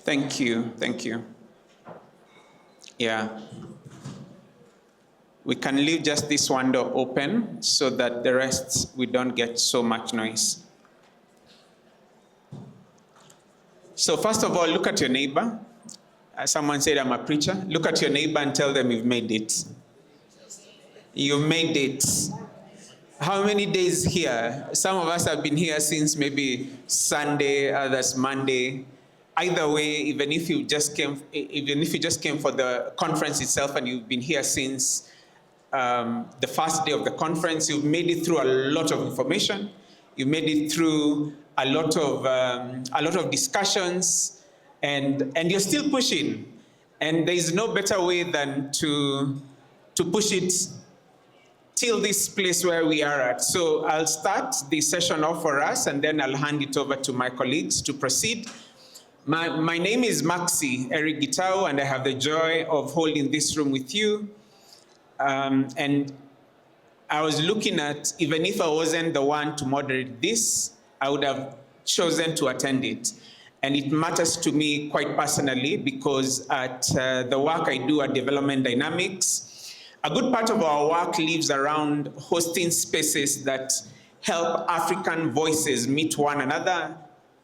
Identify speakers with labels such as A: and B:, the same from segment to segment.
A: Thank you, thank you. Yeah. We can leave just this one door open so that the rest, we don't get so much noise. So first of all, look at your neighbor. Someone said I'm a preacher. Look at your neighbor and tell them you've made it. You made it. How many days here? Some of us have been here since maybe Sunday, others Monday. Either way, even if you just came for the conference itself and you've been here since the first day of the conference, you've made it through a lot of information. You made it through a lot of discussions, and you're still pushing. And there is no better way than to push it till this place where we are at. So I'll start the session off for us, and then I'll hand it over to my colleagues to proceed. My name is Maxi Eric Gitao, and I have the joy of holding this room with you. And I was looking at, even if I wasn't the one to moderate this, I would have chosen to attend it. And it matters to me quite personally because at the work I do at Development Dynamics, a good part of our work lives around hosting spaces that help African voices meet one another,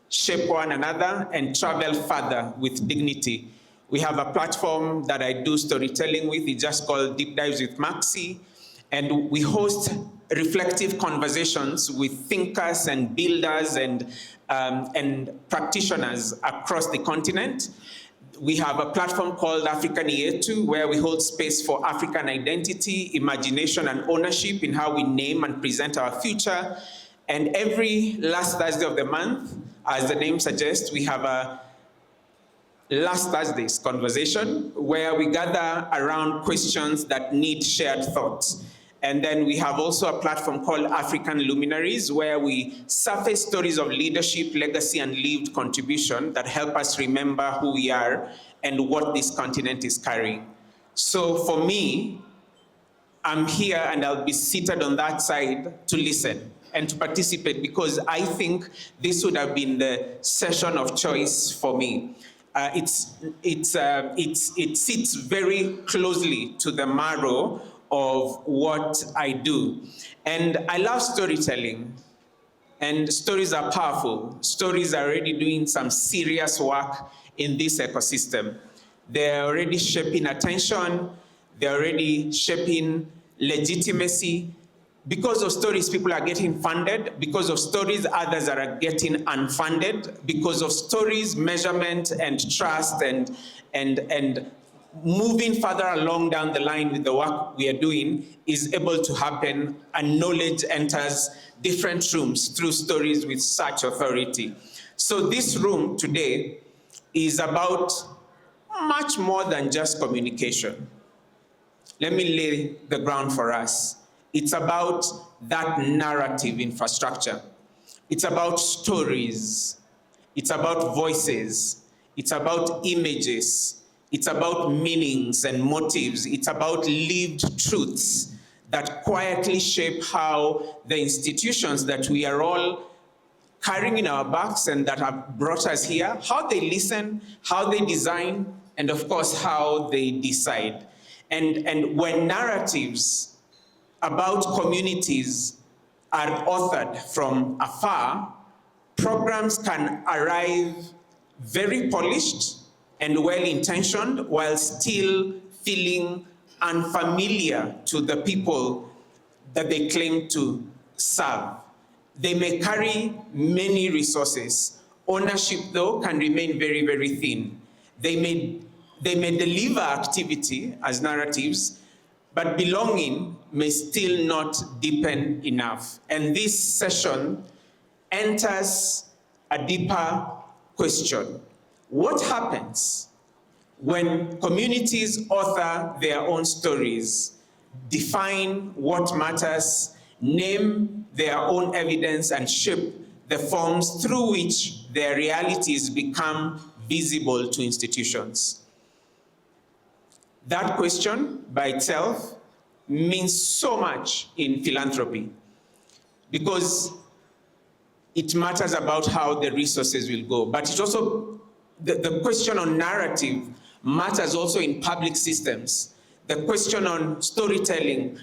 A: shape one another, and travel further with dignity. We have a platform that I do storytelling with. It's just called Deep Dives with Maxi. And we host reflective conversations with thinkers and builders and practitioners across the continent. We have a platform called African Yetu, where we hold space for African identity, imagination, and ownership in how we name and present our future. And every last Thursday of the month, as the name suggests, we have a Last Thursday's conversation where we gather around questions that need shared thoughts. And then we have also a platform called African Luminaries, where we surface stories of leadership, legacy, and lived contribution that help us remember who we are and what this continent is carrying. So for me, I'm here and I'll be seated on that side to listen and to participate because I think this would have been the session of choice for me. It sits very closely to the marrow of what I do. And I love storytelling. And stories are powerful. Stories are already doing some serious work in this ecosystem. They're already shaping attention. They're already shaping legitimacy. Because of stories, people are getting funded. Because of stories, others are getting unfunded. Because of stories, measurement and trust and moving further along down the line with the work we are doing is able to happen, and knowledge enters different rooms through stories with such authority. So this room today is about much more than just communication. Let me lay the ground for us. It's about that narrative infrastructure. It's about stories. It's about voices. It's about images. It's about meanings and motives. It's about lived truths that quietly shape how the institutions that we are all carrying in our backs and that have brought us here, how they listen, how they design, and of course, how they decide. And when narratives about communities are authored from afar, programs can arrive very polished and well-intentioned while still feeling unfamiliar to the people that they claim to serve. They may carry many resources. Ownership, though, can remain very, very thin. They may deliver activity as narratives, but belonging may still not deepen enough. And this session enters a deeper question. What happens when communities author their own stories, define what matters, name their own evidence, and shape the forms through which their realities become visible to institutions? That question by itself means so much in philanthropy because it matters about how the resources will go, but it also the question on narrative matters also in public systems. The question on storytelling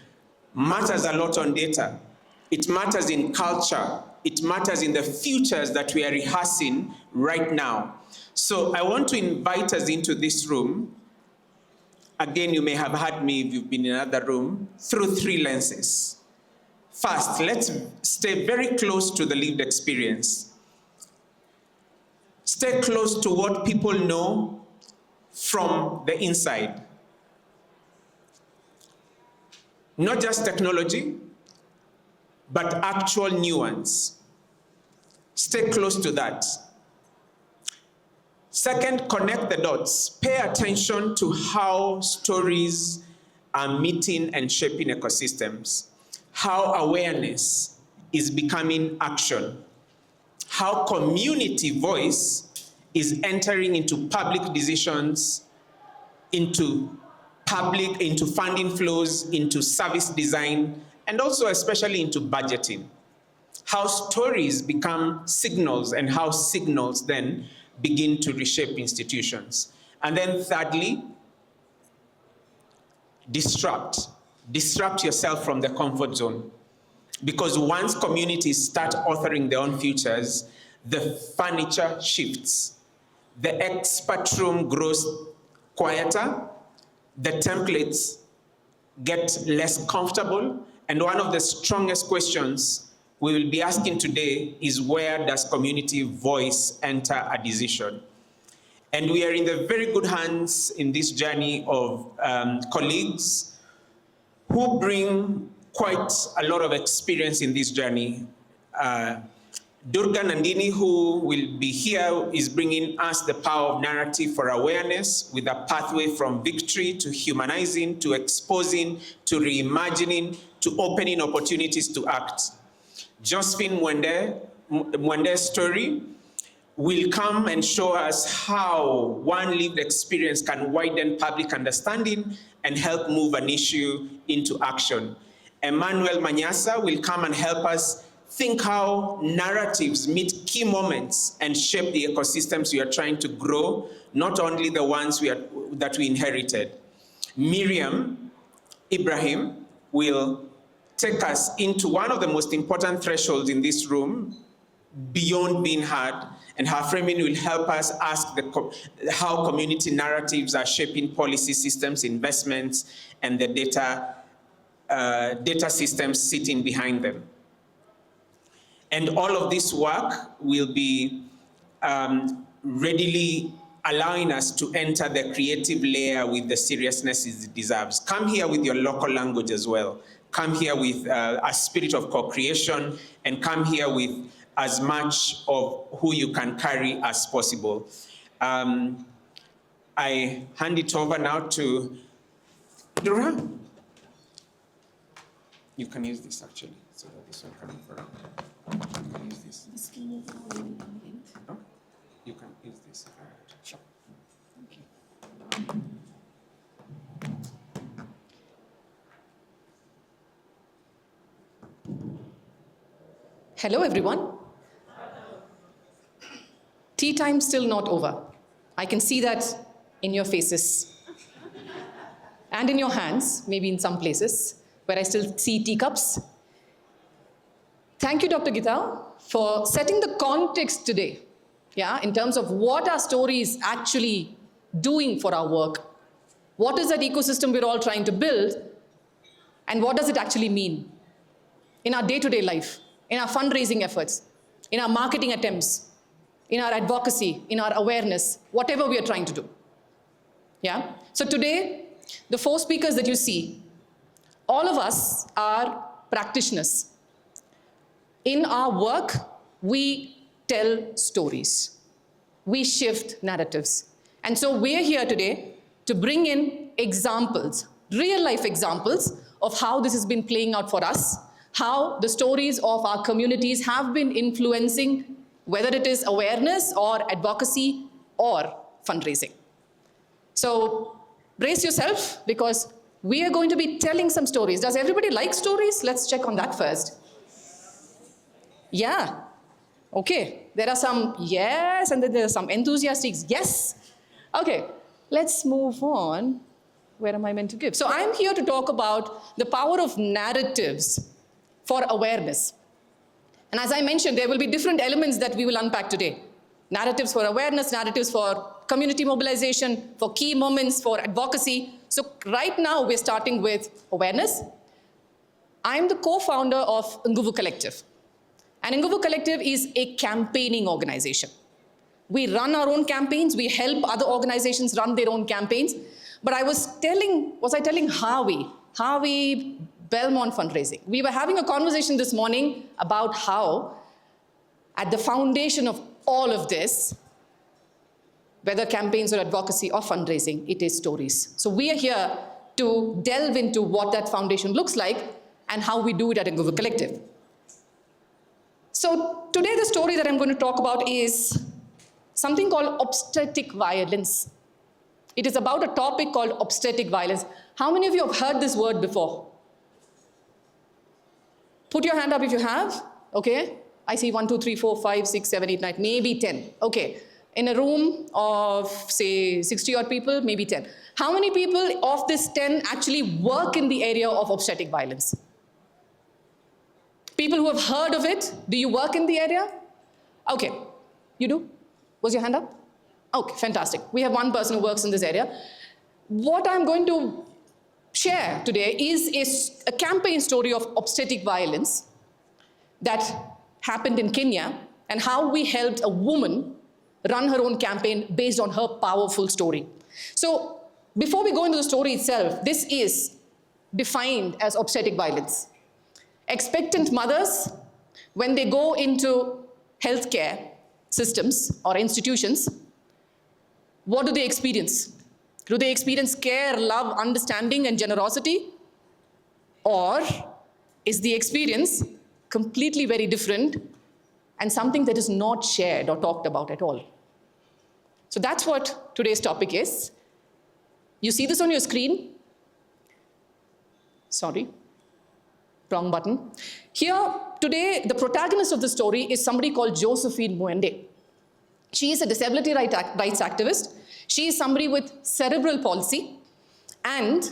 A: matters a lot on data. It matters in culture. It matters in the futures that we are rehearsing right now. So I want to invite us into this room. Again, you may have heard me if you've been in another room, through 3 lenses. First, let's stay very close to the lived experience. Stay close to what people know from the inside. Not just technology, but actual nuance. Stay close to that. Second, connect the dots. Pay attention to how stories are meeting and shaping ecosystems, how awareness is becoming action, how community voice is entering into public decisions, into funding flows, into service design, and also especially into budgeting. How stories become signals and how signals then begin to reshape institutions. And then thirdly, disrupt. Disrupt yourself from the comfort zone. Because once communities start authoring their own futures, the furniture shifts. The expert room grows quieter, the templates get less comfortable, and one of the strongest questions we will be asking today is, where does community voice enter a decision? And we are in the very good hands in this journey of colleagues who bring quite a lot of experience in this journey. Durga Nandini, who will be here, is bringing us the power of narrative for awareness with a pathway from victory to humanizing, to exposing, to reimagining, to opening opportunities to act. Josephine Mwende's story will come and show us how one lived experience can widen public understanding and help move an issue into action. Emmanuel Manyasa will come and help us think how narratives meet key moments and shape the ecosystems we are trying to grow, not only the ones that we inherited. Miriam Ibrahim will take us into one of the most important thresholds in this room, beyond being heard, and her framing will help us ask how community narratives are shaping policy systems, investments, and the data systems sitting behind them. And all of this work will be readily allowing us to enter the creative layer with the seriousness it deserves. Come here with your local language as well. Come here with a spirit of co-creation, and come here with as much of who you can carry as possible. I hand it over now to Dora. You can use this actually, so that this one can move around. You can use this.
B: The screen is already moving.
A: No? You can use this. Sure.
B: Thank you. Hello, everyone. Tea time still not over. I can see that in your faces and in your hands, maybe in some places where I still see teacups. Thank you, Dr. Gita, for setting the context today, in terms of what our story is actually doing for our work. What is that ecosystem we're all trying to build, and what does it actually mean in our day-to-day life, in our fundraising efforts, in our marketing attempts, in our advocacy, in our awareness, whatever we are trying to do. So today, the 4 speakers that you see, all of us are practitioners. In our work, we tell stories. We shift narratives. And so we're here today to bring in examples, real-life examples of how this has been playing out for us, how the stories of our communities have been influencing, whether it is awareness or advocacy or fundraising. So brace yourself, because we are going to be telling some stories. Does everybody like stories? Let's check on that first. Yeah. Okay, there are some yes, and then there are some enthusiastic yes. Okay, let's move on. Where am I meant to give? So I'm here to talk about the power of narratives for awareness. And as I mentioned, there will be different elements that we will unpack today. Narratives for awareness, narratives for community mobilization, for key moments, for advocacy. So right now we're starting with awareness. I'm the co-founder of Nguvu Collective. And Nguvu Collective is a campaigning organization. We run our own campaigns, we help other organizations run their own campaigns. But I was I telling Harvey Belmont fundraising. We were having a conversation this morning about how at the foundation of all of this, whether campaigns or advocacy or fundraising, it is stories. So we are here to delve into what that foundation looks like and how we do it at Nguvu Collective. So today the story that I'm going to talk about is something called obstetric violence. It is about a topic called obstetric violence. How many of you have heard this word before? Put your hand up if you have. Okay. I see 1, 2, 3, 4, 5, 6, 7, 8, 9, maybe 10. Okay. In a room of, say, 60 odd people, maybe 10. How many people of this 10 actually work in the area of obstetric violence? People who have heard of it, do you work in the area? Okay. You do? Was your hand up? Okay, fantastic. We have one person who works in this area. What I'm going to share today is a campaign story of obstetric violence that happened in Kenya and how we helped a woman run her own campaign based on her powerful story. So before we go into the story itself, this is defined as obstetric violence. Expectant mothers, when they go into healthcare systems or institutions, what do they experience? Do they experience care, love, understanding, and generosity? Or is the experience completely very different and something that is not shared or talked about at all? So that's what today's topic is. You see this on your screen? Sorry, wrong button. Here, today, the protagonist of the story is somebody called Josephine Mwende. She is a disability rights activist. She is somebody with cerebral palsy. And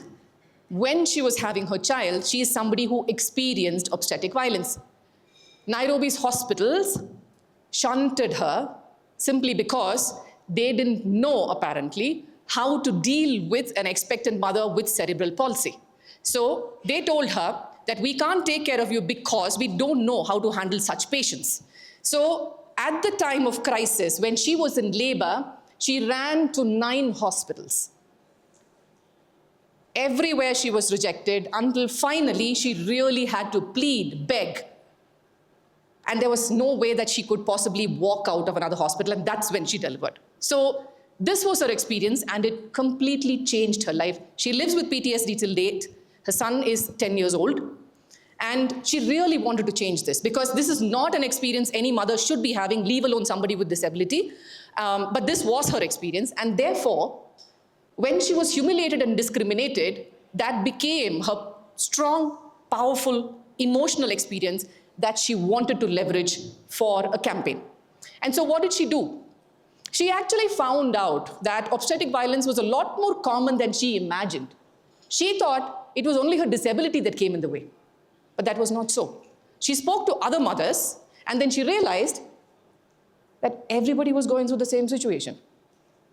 B: when she was having her child, she is somebody who experienced obstetric violence. Nairobi's hospitals shunted her simply because they didn't know, apparently, how to deal with an expectant mother with cerebral palsy. So they told her that we can't take care of you because we don't know how to handle such patients. So at the time of crisis, when she was in labor, she ran to 9 hospitals. Everywhere she was rejected until finally she really had to plead, beg. And there was no way that she could possibly walk out of another hospital, and that's when she delivered. So this was her experience, and it completely changed her life. She lives with PTSD till date. Her son is 10 years old. And she really wanted to change this because this is not an experience any mother should be having, leave alone somebody with disability. But this was her experience. And therefore, when she was humiliated and discriminated, that became her strong, powerful, emotional experience that she wanted to leverage for a campaign. And so what did she do? She actually found out that obstetric violence was a lot more common than she imagined. She thought it was only her disability that came in the way. But that was not so. She spoke to other mothers, and then she realized that everybody was going through the same situation.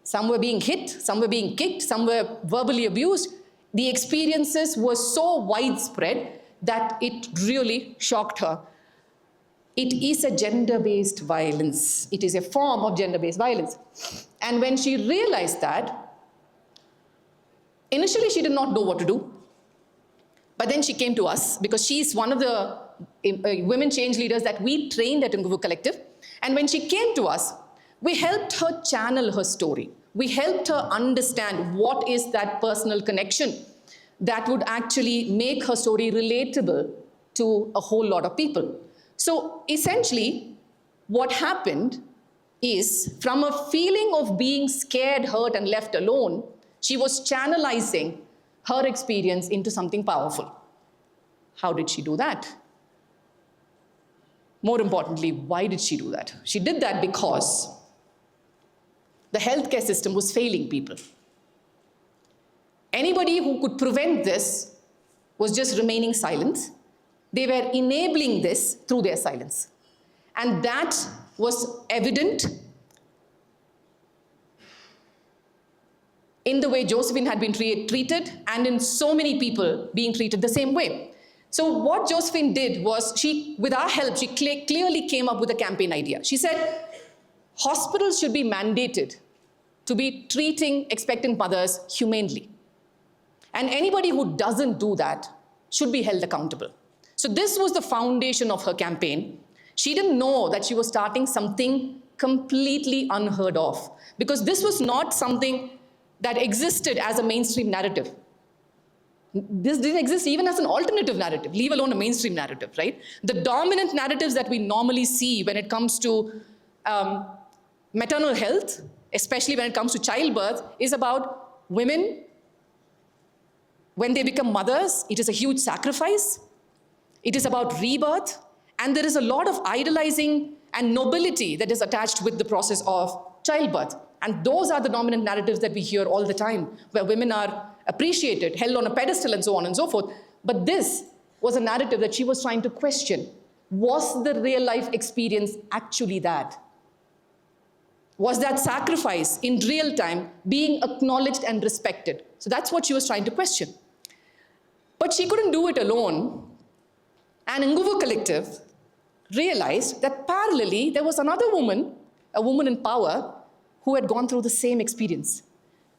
B: Some were being hit, some were being kicked, some were verbally abused. The experiences were so widespread that it really shocked her. It is a gender-based violence. It is a form of gender-based violence. And when she realized that, initially she did not know what to do. But then she came to us because she's one of the women change leaders that we trained at Nguvu Collective. And when she came to us, we helped her channel her story. We helped her understand what is that personal connection that would actually make her story relatable to a whole lot of people. So essentially, what happened is from a feeling of being scared, hurt, and left alone, she was channelizing her experience into something powerful. How did she do that? More importantly, why did she do that? She did that because the healthcare system was failing people. Anybody who could prevent this was just remaining silent. They were enabling this through their silence. And that was evident in the way Josephine had been treated and in so many people being treated the same way. So what Josephine did was, with our help, she clearly came up with a campaign idea. She said, hospitals should be mandated to be treating expectant mothers humanely. And anybody who doesn't do that should be held accountable. So this was the foundation of her campaign. She didn't know that she was starting something completely unheard of, because this was not something that existed as a mainstream narrative. This didn't exist even as an alternative narrative, leave alone a mainstream narrative, right? The dominant narratives that we normally see when it comes to maternal health, especially when it comes to childbirth, is about women. When they become mothers, it is a huge sacrifice. It is about rebirth. And there is a lot of idolizing and nobility that is attached with the process of childbirth. And those are the dominant narratives that we hear all the time, where women are appreciated, held on a pedestal, and so on and so forth. But this was a narrative that she was trying to question. Was the real life experience actually that? Was that sacrifice in real time being acknowledged and respected? So that's what she was trying to question. But she couldn't do it alone. And Nguvu Collective realized that parallelly, there was another woman, a woman in power, who had gone through the same experience.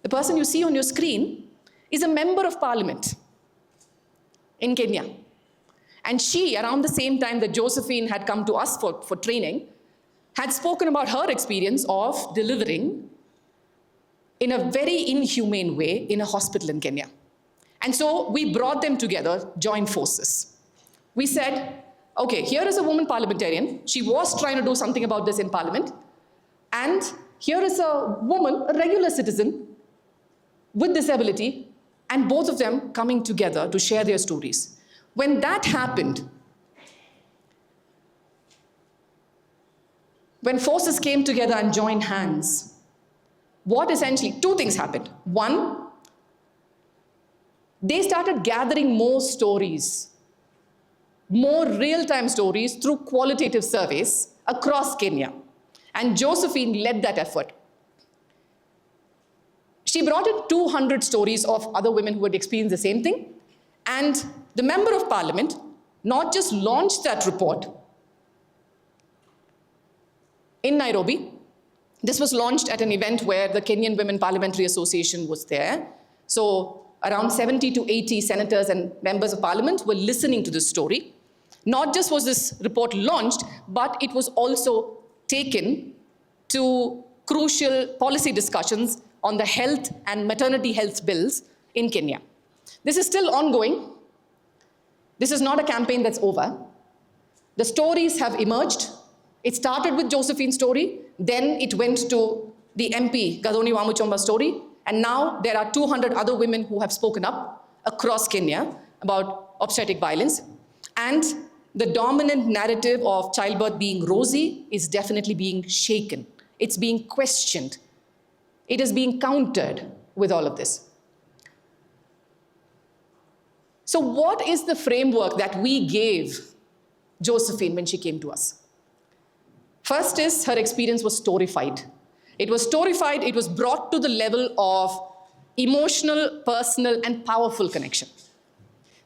B: The person you see on your screen is a member of parliament in Kenya. And she, around the same time that Josephine had come to us for training, had spoken about her experience of delivering in a very inhumane way in a hospital in Kenya. And so we brought them together, joined forces. We said, okay, here is a woman parliamentarian. She was trying to do something about this in parliament. And here is a woman, a regular citizen with disability, and both of them coming together to share their stories. When that happened, when forces came together and joined hands, two things happened. One, they started gathering more stories, more real-time stories through qualitative surveys across Kenya. And Josephine led that effort. She brought in 200 stories of other women who had experienced the same thing. And the Member of Parliament not just launched that report in Nairobi. This was launched at an event where the Kenyan Women Parliamentary Association was there. So around 70 to 80 senators and members of parliament were listening to this story. Not just was this report launched, but it was also taken to crucial policy discussions on the health and maternity health bills in Kenya. This is still ongoing. This is not a campaign that's over. The stories have emerged. It started with Josephine's story, then it went to the MP, Gathoni Wamuchomba's story, and now there are 200 other women who have spoken up across Kenya about obstetric violence. And the dominant narrative of childbirth being rosy is definitely being shaken. It's being questioned. It is being countered with all of this. So what is the framework that we gave Josephine when she came to us? First is her experience was storified. It was storified, it was brought to the level of emotional, personal, and powerful connection.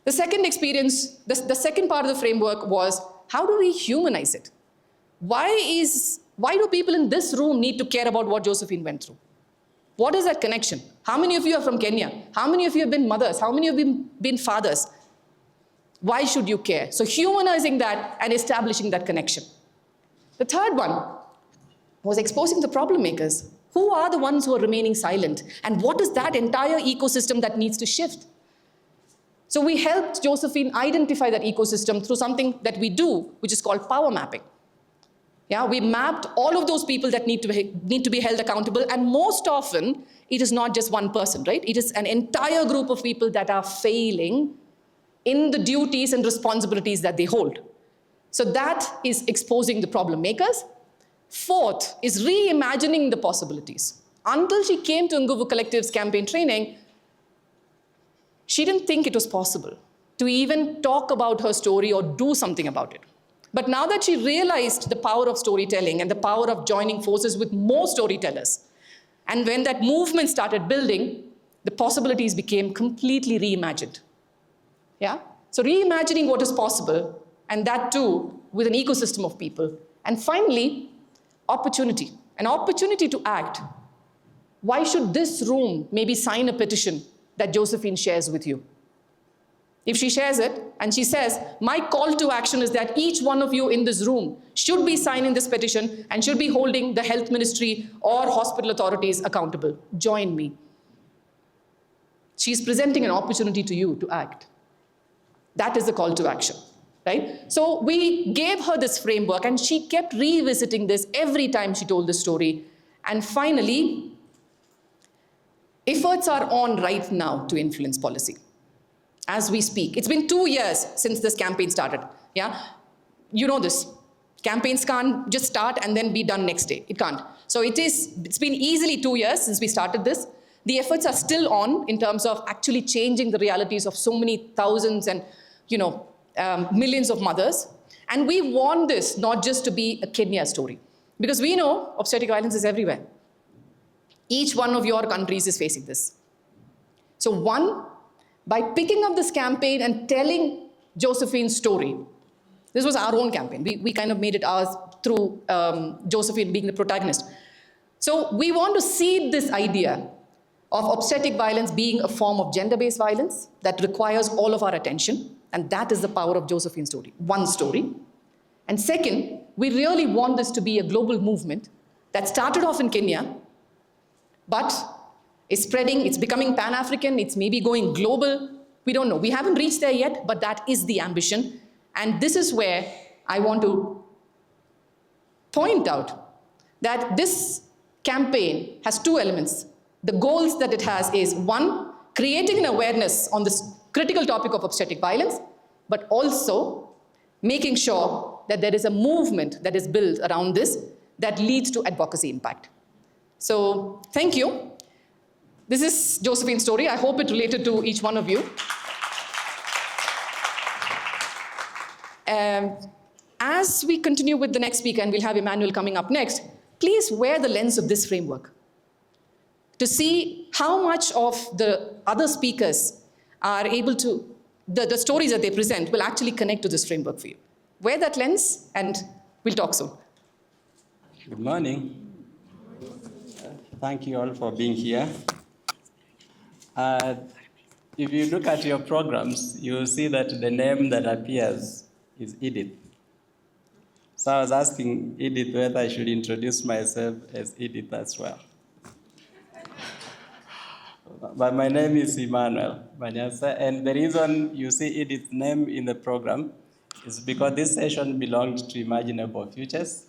B: The second experience, the second part of the framework was, how do we humanize it? Why do people in this room need to care about what Josephine went through? What is that connection? How many of you are from Kenya? How many of you have been mothers? How many of you have been fathers? Why should you care? So humanizing that and establishing that connection. The third one was exposing the problem makers. Who are the ones who are remaining silent? And what is that entire ecosystem that needs to shift? So we helped Josephine identify that ecosystem through something that we do, which is called power mapping. Yeah, we mapped all of those people that need to be held accountable, and most often, it is not just one person, right? It is an entire group of people that are failing in the duties and responsibilities that they hold. So that is exposing the problem makers. Fourth is reimagining the possibilities. Until she came to Nguvu Collective's campaign training, she didn't think it was possible to even talk about her story or do something about it. But now that she realized the power of storytelling and the power of joining forces with more storytellers, and when that movement started building, the possibilities became completely reimagined. Yeah? So reimagining what is possible, and that too with an ecosystem of people. And finally, opportunity, an opportunity to act. Why should this room maybe sign a petition that Josephine shares with you? If she shares it and she says, my call to action is that each one of you in this room should be signing this petition and should be holding the health ministry or hospital authorities accountable. Join me. She's presenting an opportunity to you to act. That is the call to action, right? So we gave her this framework and she kept revisiting this every time she told the story. And finally, efforts are on right now to influence policy. As we speak. It's been 2 years since this campaign started. Yeah, you know this. Campaigns can't just start and then be done next day. It can't. So it's been easily 2 years since we started this. The efforts are still on in terms of actually changing the realities of so many thousands and millions of mothers. And we want this not just to be a Kenya story, because we know obstetric violence is everywhere. Each one of your countries is facing this. So by picking up this campaign and telling Josephine's story, this was our own campaign. We kind of made it ours through Josephine being the protagonist. So we want to seed this idea of obstetric violence being a form of gender-based violence that requires all of our attention. And that is the power of Josephine's story, one story. And second, we really want this to be a global movement that started off in Kenya, but is spreading, it's becoming Pan-African, it's maybe going global. We don't know. We haven't reached there yet, but that is the ambition. And this is where I want to point out that this campaign has two elements. The goals that it has is, one, creating an awareness on this critical topic of obstetric violence, but also making sure that there is a movement that is built around this that leads to advocacy impact. So, thank you. This is Josephine's story. I hope it related to each one of you. As we continue with the next speaker, and we'll have Emmanuel coming up next, please wear the lens of this framework to see how much of the other speakers are able to, the stories that they present will actually connect to this framework for you. Wear that lens, and we'll talk soon.
C: Good morning. Thank you all for being here. If you look at your programs, you will see that the name that appears is Edith. So I was asking Edith whether I should introduce myself as Edith as well. But my name is Emmanuel Banyasa, and the reason you see Edith's name in the program is because this session belonged to Imaginable Futures,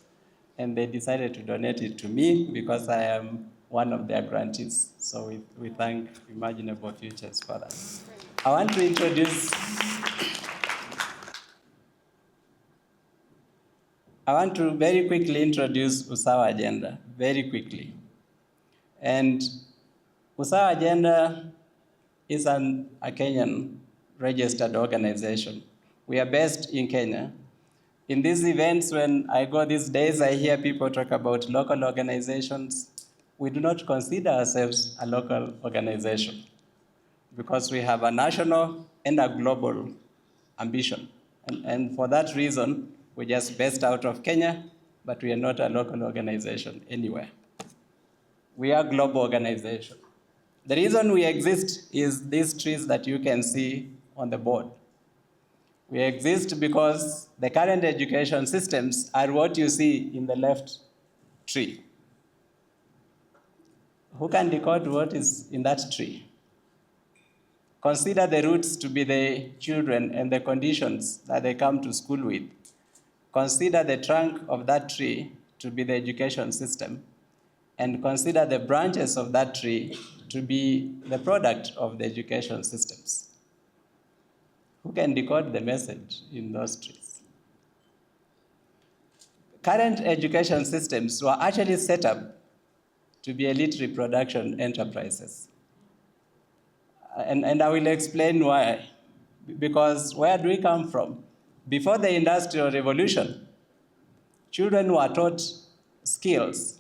C: and they decided to donate it to me because I am one of their grantees. So we thank Imaginable Futures for that. I want to very quickly introduce Usawa Agenda, very quickly. And Usawa Agenda is a Kenyan registered organization. We are based in Kenya. In these events, when I go these days, I hear people talk about local organizations. We do not consider ourselves a local organization because we have a national and a global ambition. And for that reason, we're just based out of Kenya, but we are not a local organization anywhere. We are a global organization. The reason we exist is these trees that you can see on the board. We exist because the current education systems are what you see in the left tree. Who can decode what is in that tree? Consider the roots to be the children and the conditions that they come to school with. Consider the trunk of that tree to be the education system. And consider the branches of that tree to be the product of the education systems. Who can decode the message in those trees? Current education systems were actually set up to be elite reproduction enterprises. And I will explain why. Because where do we come from? Before the Industrial Revolution, children were taught skills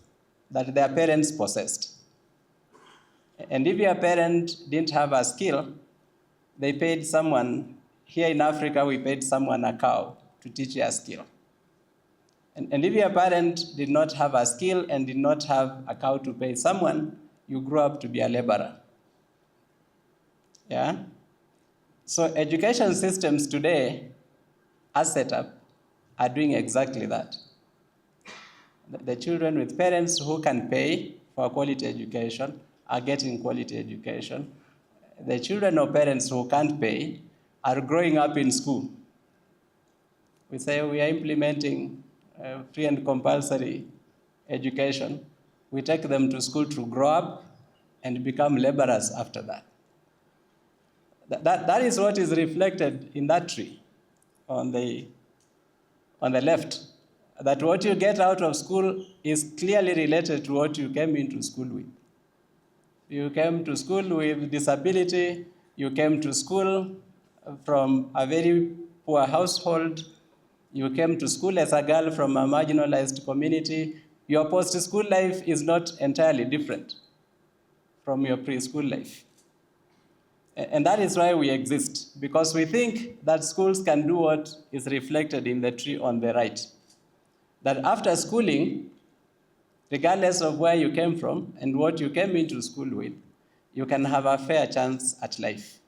C: that their parents possessed. And if your parent didn't have a skill, they paid someone. Here in Africa, we paid someone a cow to teach you a skill. And if your parent did not have a skill and did not have a cow to pay someone, you grew up to be a laborer. Yeah? So education systems today, as set up, are doing exactly that. The children with parents who can pay for quality education are getting quality education. The children of parents who can't pay are growing up in school. We say we are implementing free and compulsory education. We take them to school to grow up and become laborers after that. That is what is reflected in that tree on the left. That what you get out of school is clearly related to what you came into school with. You came to school with disability, you came to school from a very poor household, you came to school as a girl from a marginalized community. Your post-school life is not entirely different from your preschool life. And that is why we exist, because we think that schools can do what is reflected in the tree on the right. That after schooling, regardless of where you came from and what you came into school with, you can have a fair chance at life.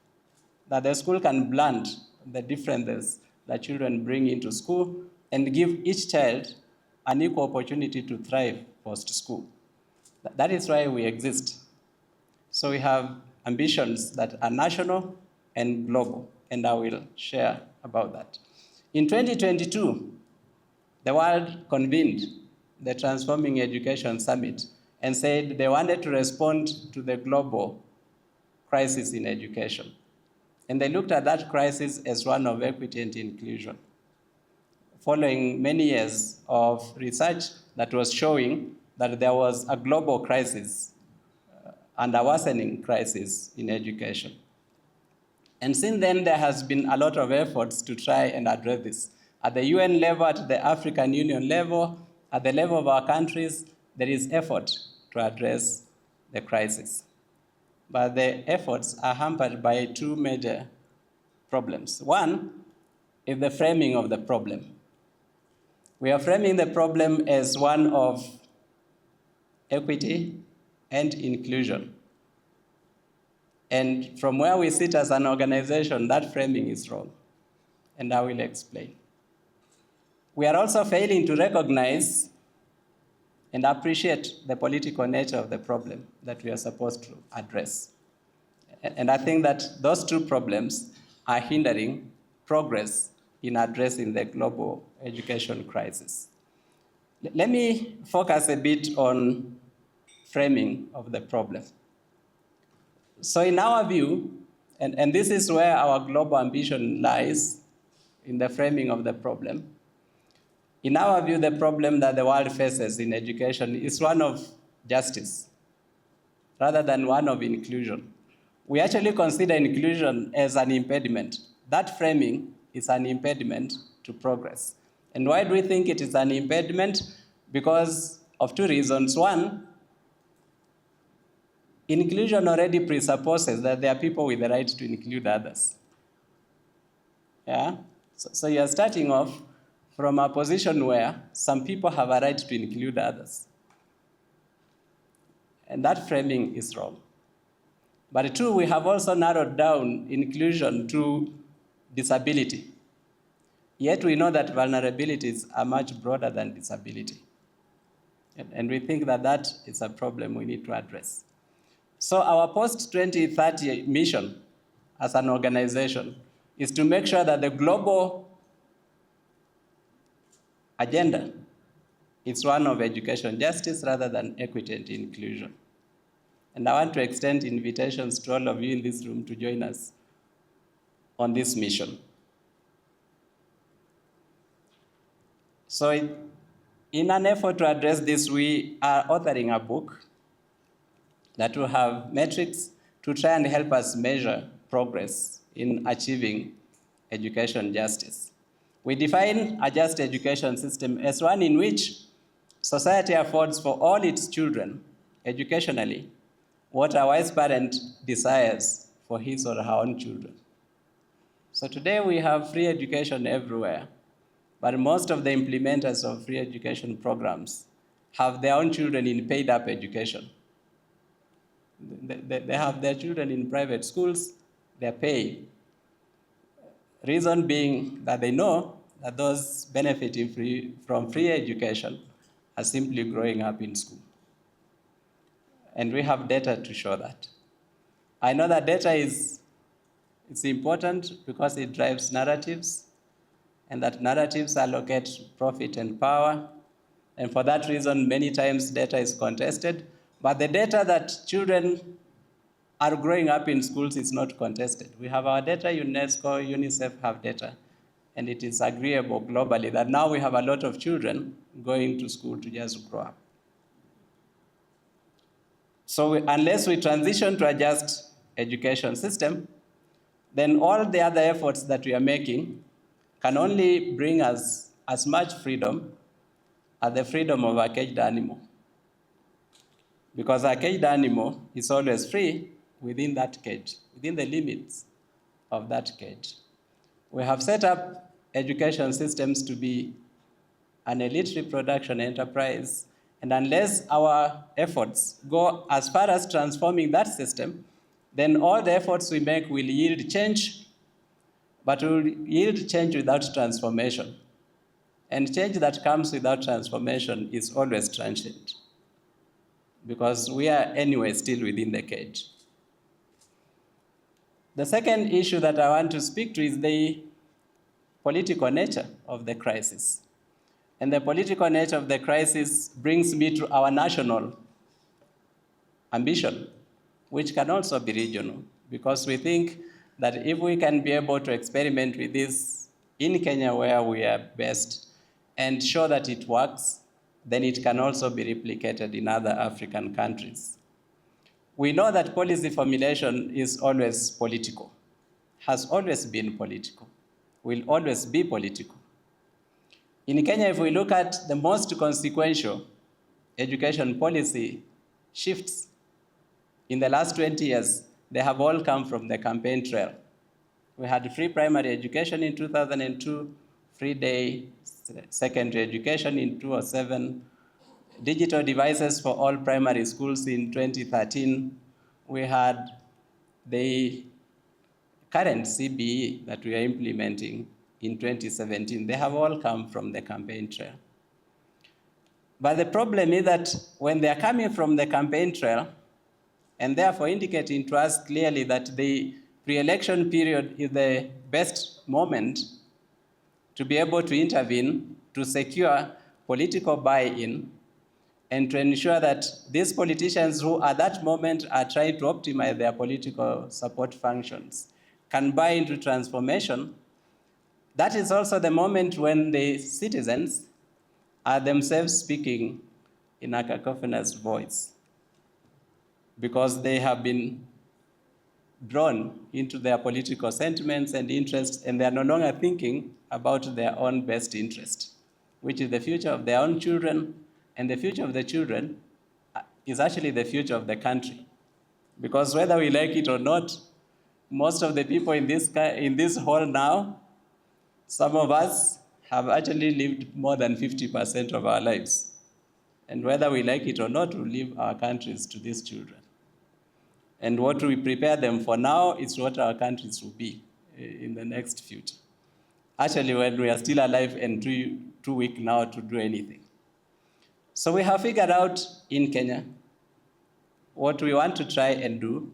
C: That the school can blend the differences that children bring into school and give each child an equal opportunity to thrive post-school. That is why we exist. So we have ambitions that are national and global, and I will share about that. In 2022, the world convened the Transforming Education Summit and said they wanted to respond to the global crisis in education. And they looked at that crisis as one of equity and inclusion, following many years of research that was showing that there was a global crisis and a worsening crisis in education. And since then, there has been a lot of efforts to try and address this. At the UN level, at the African Union level, at the level of our countries, there is effort to address the crisis. But the efforts are hampered by two major problems. One is the framing of the problem. We are framing the problem as one of equity and inclusion. And from where we sit as an organization, that framing is wrong. And I will explain. We are also failing to recognize and appreciate the political nature of the problem that we are supposed to address. And I think that those two problems are hindering progress in addressing the global education crisis. Let me focus a bit on framing of the problem. So in our view, and this is where our global ambition lies in the framing of the problem, in our view, the problem that the world faces in education is one of justice rather than one of inclusion. We actually consider inclusion as an impediment. That framing is an impediment to progress. And why do we think it is an impediment? Because of two reasons. One, inclusion already presupposes that there are people with the right to include others. Yeah? So you're starting off from a position where some people have a right to include others. And that framing is wrong. But two, we have also narrowed down inclusion to disability. Yet we know that vulnerabilities are much broader than disability. And we think that that is a problem we need to address. So our post-2030 mission as an organization is to make sure that the global agenda is one of education justice rather than equity and inclusion. And I want to extend invitations to all of you in this room to join us on this mission. So In an effort to address this, we are authoring a book that will have metrics to try and help us measure progress in achieving education justice. We define a just education system as one in which society affords for all its children, educationally, what a wise parent desires for his or her own children. So today we have free education everywhere, but most of the implementers of free education programs have their own children in paid-up education. They have their children in private schools, they're paying. Reason being that they know that those benefiting from free education are simply growing up in school. And we have data to show that. I know that data it's important because it drives narratives, and that narratives allocate profit and power. And for that reason, many times data is contested. But the data that children are growing up in schools is not contested. We have our data, UNESCO, UNICEF have data. And it is agreeable globally that now we have a lot of children going to school to just grow up. So unless we transition to a just education system, then all the other efforts that we are making can only bring us as much freedom as the freedom of a caged animal. Because a caged animal is always free within that cage, within the limits of that cage. We have set up education systems to be an elite reproduction enterprise, and unless our efforts go as far as transforming that system, then all the efforts we make will yield change, but will yield change without transformation. And change that comes without transformation is always transient, because we are anyway still within the cage. The second issue that I want to speak to is the political nature of the crisis. And the political nature of the crisis brings me to our national ambition, which can also be regional, because we think that if we can be able to experiment with this in Kenya where we are best and show that it works, then it can also be replicated in other African countries. We know that policy formulation is always political, has always been political, will always be political. In Kenya, if we look at the most consequential education policy shifts in the last 20 years, they have all come from the campaign trail. We had free primary education in 2002, free day secondary education in 2007, digital devices for all primary schools in 2013. We had the current CBE that we are implementing in 2017. They have all come from the campaign trail. But the problem is that when they are coming from the campaign trail, and therefore indicating to us clearly that the pre-election period is the best moment to be able to intervene, to secure political buy-in, and to ensure that these politicians who at that moment are trying to optimize their political support functions can buy into transformation. That is also the moment when the citizens are themselves speaking in a cacophonous voice, because they have been drawn into their political sentiments and interests, and they are no longer thinking about their own best interest, which is the future of their own children, and the future of the children is actually the future of the country. Because whether we like it or not, most of the people in this hall now, some of us have actually lived more than 50% of our lives. And whether we like it or not, we leave our countries to these children. And what we prepare them for now is what our countries will be in the next future. Actually, when we are still alive and too weak now to do anything. So we have figured out in Kenya what we want to try and do,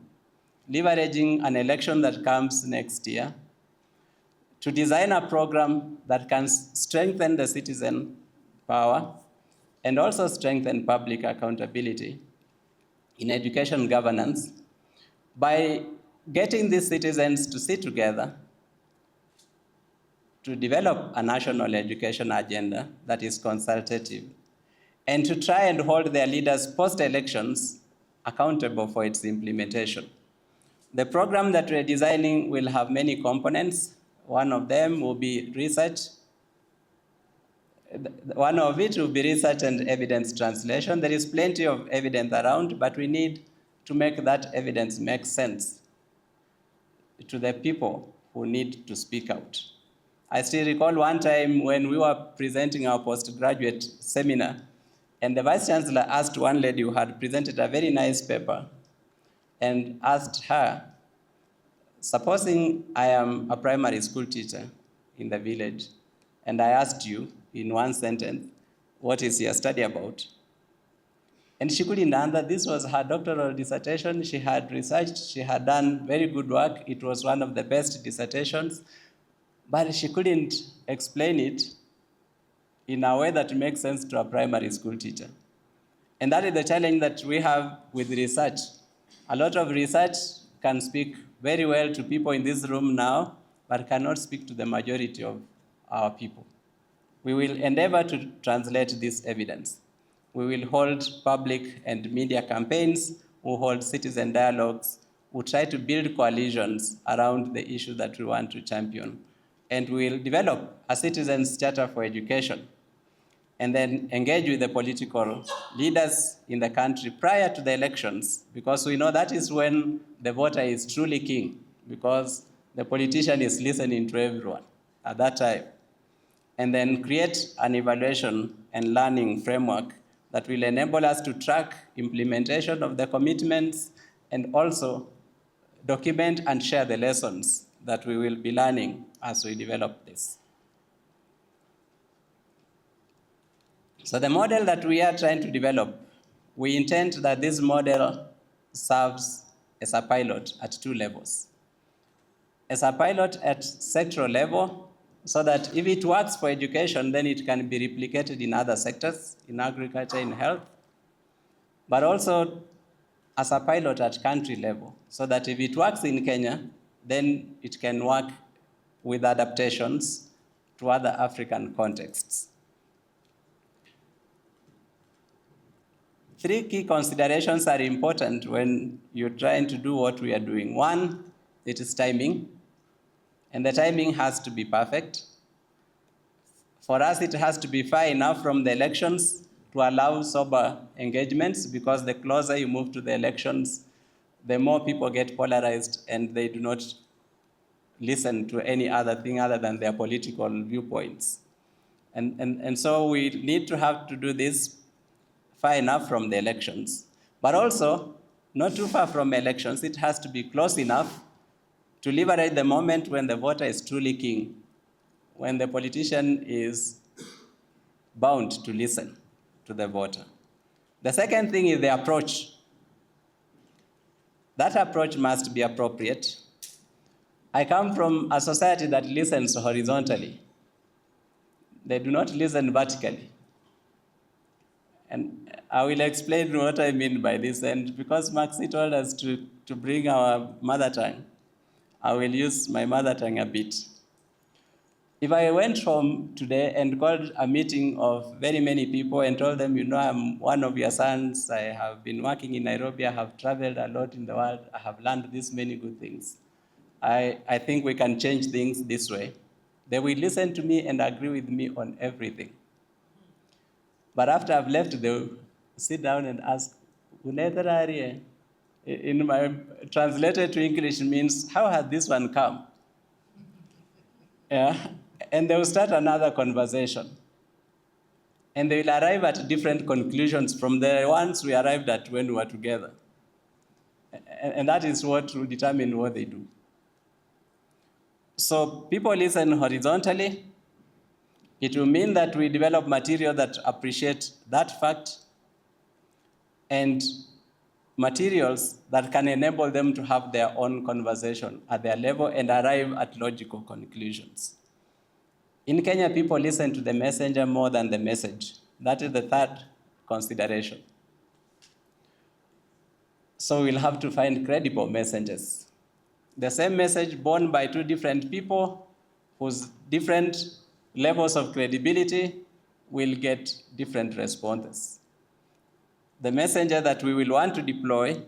C: leveraging an election that comes next year, to design a program that can strengthen the citizen power and also strengthen public accountability in education governance by getting these citizens to sit together to develop a national education agenda that is consultative and to try and hold their leaders post-elections accountable for its implementation. The program that we're designing will have many components. One of them will be research. One of it will be research and evidence translation. There is plenty of evidence around, but we need to make that evidence make sense to the people who need to speak out. I still recall one time when we were presenting our postgraduate seminar, and the Vice Chancellor asked one lady who had presented a very nice paper and asked her, supposing I am a primary school teacher in the village, and I asked you in one sentence, what is your study about? And she couldn't answer. This was her doctoral dissertation. She had researched, she had done very good work. It was one of the best dissertations, but she couldn't explain it in a way that makes sense to a primary school teacher. And that is the challenge that we have with research. A lot of research can speak very well to people in this room now, but cannot speak to the majority of our people. We will endeavor to translate this evidence. We will hold public and media campaigns, we'll hold citizen dialogues, we'll try to build coalitions around the issue that we want to champion. And we'll develop a citizens' charter for education, and then engage with the political leaders in the country prior to the elections, because we know that is when the voter is truly king, because the politician is listening to everyone at that time. And then create an evaluation and learning framework that will enable us to track implementation of the commitments and also document and share the lessons that we will be learning as we develop this. So the model that we are trying to develop, we intend that this model serves as a pilot at two levels. As a pilot at sectoral level, so that if it works for education, then it can be replicated in other sectors, in agriculture, in health, but also as a pilot at country level, so that if it works in Kenya, then it can work with adaptations to other African contexts. Three key considerations are important when you're trying to do what we are doing. One, it is timing, and the timing has to be perfect. For us, it has to be far enough from the elections to allow sober engagements, because the closer you move to the elections, the more people get polarized and they do not listen to any other thing other than their political viewpoints. And so we need to have to do this far enough from the elections, but also not too far from elections. It has to be close enough to liberate the moment when the voter is truly king, when the politician is bound to listen to the voter. The second thing is the approach. That approach must be appropriate. I come from a society that listens horizontally. They do not listen vertically. And I will explain what I mean by this. And because Maxi told us to bring our mother tongue, I will use my mother tongue a bit. If I went home today and called a meeting of very many people and told them, I'm one of your sons, I have been working in Nairobi, I have traveled a lot in the world, I have learned this many good things. I think we can change things this way. They will listen to me and agree with me on everything. But after I've left, they'll sit down and ask, in my translated to English means, how has this one come? Yeah. And they will start another conversation. And they will arrive at different conclusions from the ones we arrived at when we were together. And that is what will determine what they do. So people listen horizontally. It will mean that we develop material that appreciate that fact, and materials that can enable them to have their own conversation at their level and arrive at logical conclusions. In Kenya, people listen to the messenger more than the message. That is the third consideration. So we'll have to find credible messengers. The same message borne by two different people whose different levels of credibility will get different responses. The messenger that we will want to deploy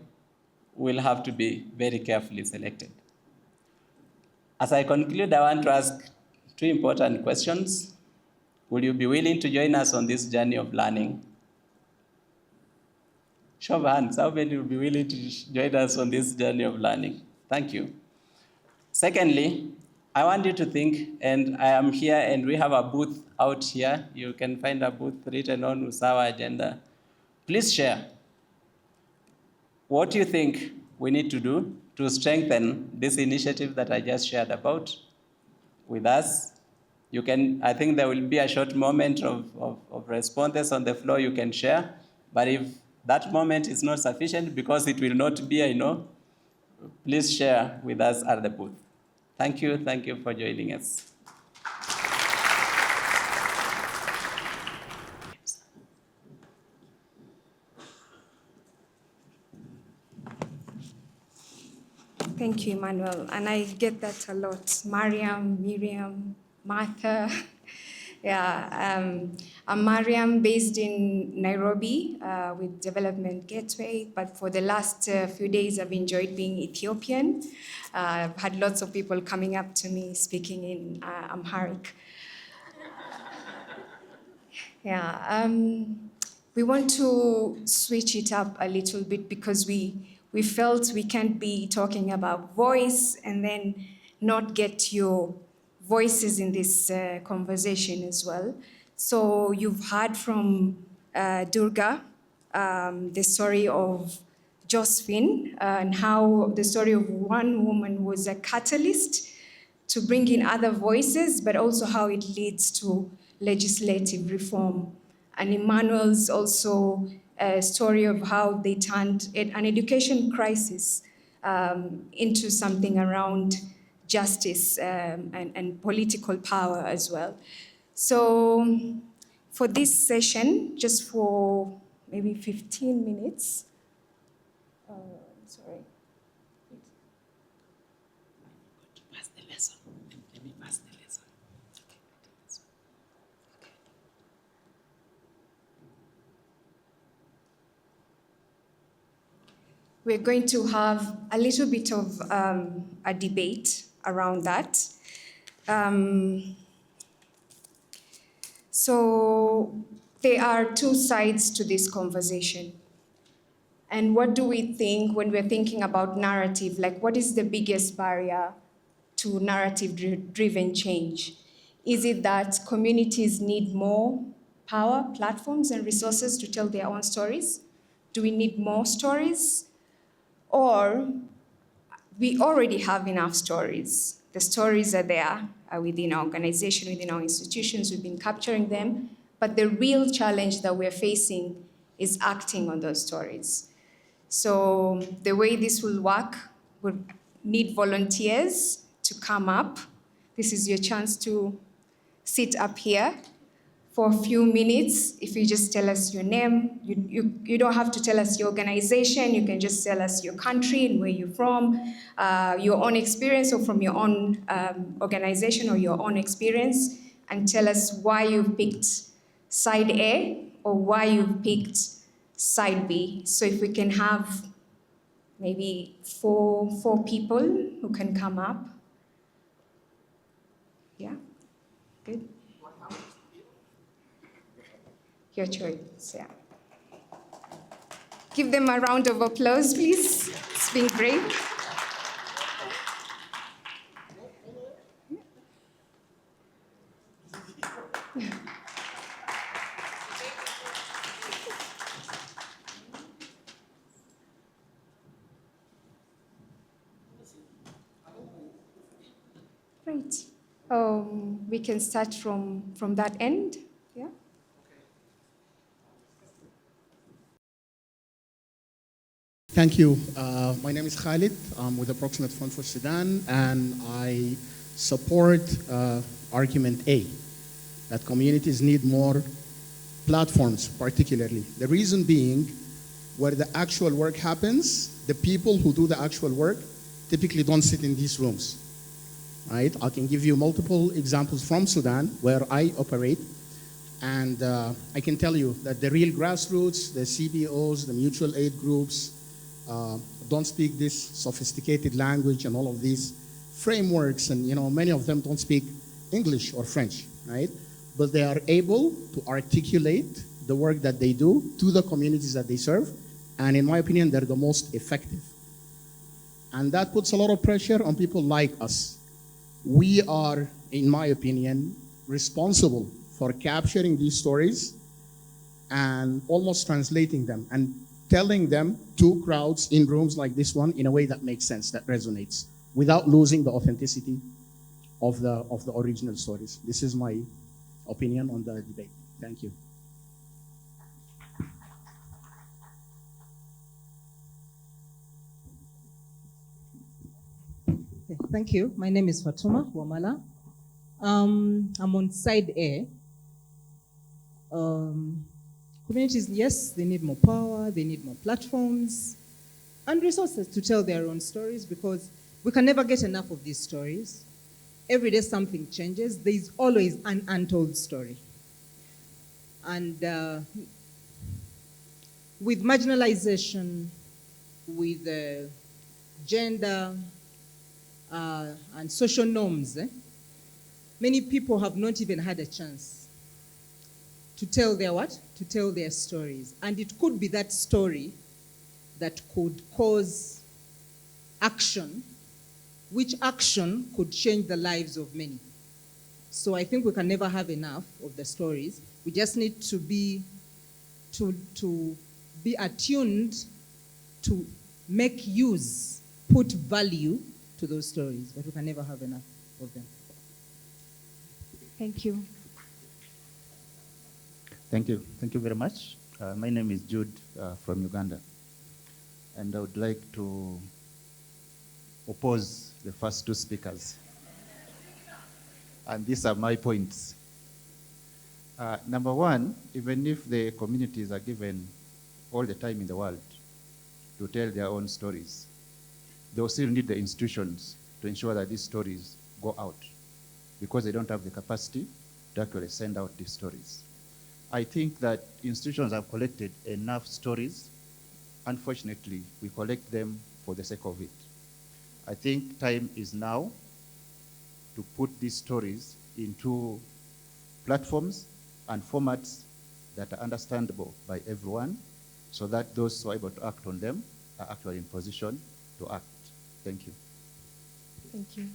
C: will have to be very carefully selected. As I conclude, I want to ask two important questions. Will you be willing to join us on this journey of learning? Show of hands, how many will be willing to join us on this journey of learning? Thank you. Secondly, I want you to think, and I am here and we have a booth out here. You can find a booth written on Usawa agenda. Please share what you think we need to do to strengthen this initiative that I just shared about with us. You can, I think there will be a short moment of responses on the floor you can share, but if that moment is not sufficient because it will not be, please share with us at the booth. Thank you for joining us.
D: Thank you, Emmanuel. And I get that a lot. Mariam, Miriam, Martha. Yeah, I'm Mariam, based in Nairobi with Development Gateway. But for the last few days, I've enjoyed being Ethiopian. I've had lots of people coming up to me speaking in Amharic. Yeah, we want to switch it up a little bit because we felt we can't be talking about voice and then not get your voices in this conversation as well. So you've heard from Durga, the story of Josephine, and how the story of one woman was a catalyst to bring in other voices, but also how it leads to legislative reform. And Emmanuel's also a story of how they turned an education crisis into something around justice and political power as well. So for this session, just for maybe 15 minutes, sorry.
C: Pass the lesson. Let me pass the lesson.
D: We're going to have a little bit of a debate around that. So there are two sides to this conversation. And what do we think when we're thinking about narrative? Like, what is the biggest barrier to narrative-driven change? Is it that communities need more power, platforms, and resources to tell their own stories? Do we need more stories? Or we already have enough stories. The stories are there within our organization, within our institutions. We've been capturing them. But the real challenge that we're facing is acting on those stories. So the way this will work, we'll need volunteers to come up. This is your chance to sit up here for a few minutes. If you just tell us your name, you don't have to tell us your organization. You can just tell us your country and where you're from, your own experience, or from your own organization or your own experience, and tell us why you picked side A or why you picked side B. So if we can have maybe four people who can come up. Yeah, good. Your choice, yeah. Give them a round of applause, please. It's been great. Great. We can start from that end. Yeah.
E: Thank you. My name is Khalid. I'm with the Proximate Fund for Sudan, and I support argument A, that communities need more platforms, particularly. The reason being, where the actual work happens, the people who do the actual work typically don't sit in these rooms, right? I can give you multiple examples from Sudan, where I operate. And I can tell you that the real grassroots, the CBOs, the mutual aid groups, don't speak this sophisticated language and all of these frameworks, and many of them don't speak English or French, right? But they are able to articulate the work that they do to the communities that they serve, and in my opinion, they're the most effective. And that puts a lot of pressure on people like us. We are, in my opinion, responsible for capturing these stories and almost translating them and telling them to crowds in rooms like this one in a way that makes sense, that resonates, without losing the authenticity of the original stories. This is my opinion on the debate. Thank you.
F: Thank you. My name is Fatuma Wamala. I'm on side A. Communities, yes, they need more power, they need more platforms and resources to tell their own stories, because we can never get enough of these stories. Every day something changes. There's always an untold story. And with marginalization, with gender and social norms, many people have not even had a chance to tell their what? To tell their stories. And it could be that story that could cause action, which action could change the lives of many. So I think we can never have enough of the stories. We just need to be attuned to make use, put value to those stories, but we can never have enough of them.
D: Thank you.
G: Thank you. Thank you very much. My name is Jude from Uganda. And I would like to oppose the first two speakers. And these are my points. Number one, even if the communities are given all the time in the world to tell their own stories, they will still need the institutions to ensure that these stories go out, because they don't have the capacity to actually send out these stories. I think that institutions have collected enough stories. Unfortunately, we collect them for the sake of it. I think time is now to put these stories into platforms and formats that are understandable by everyone, so that those who are able to act on them are actually in position to act. Thank you.
D: Thank you.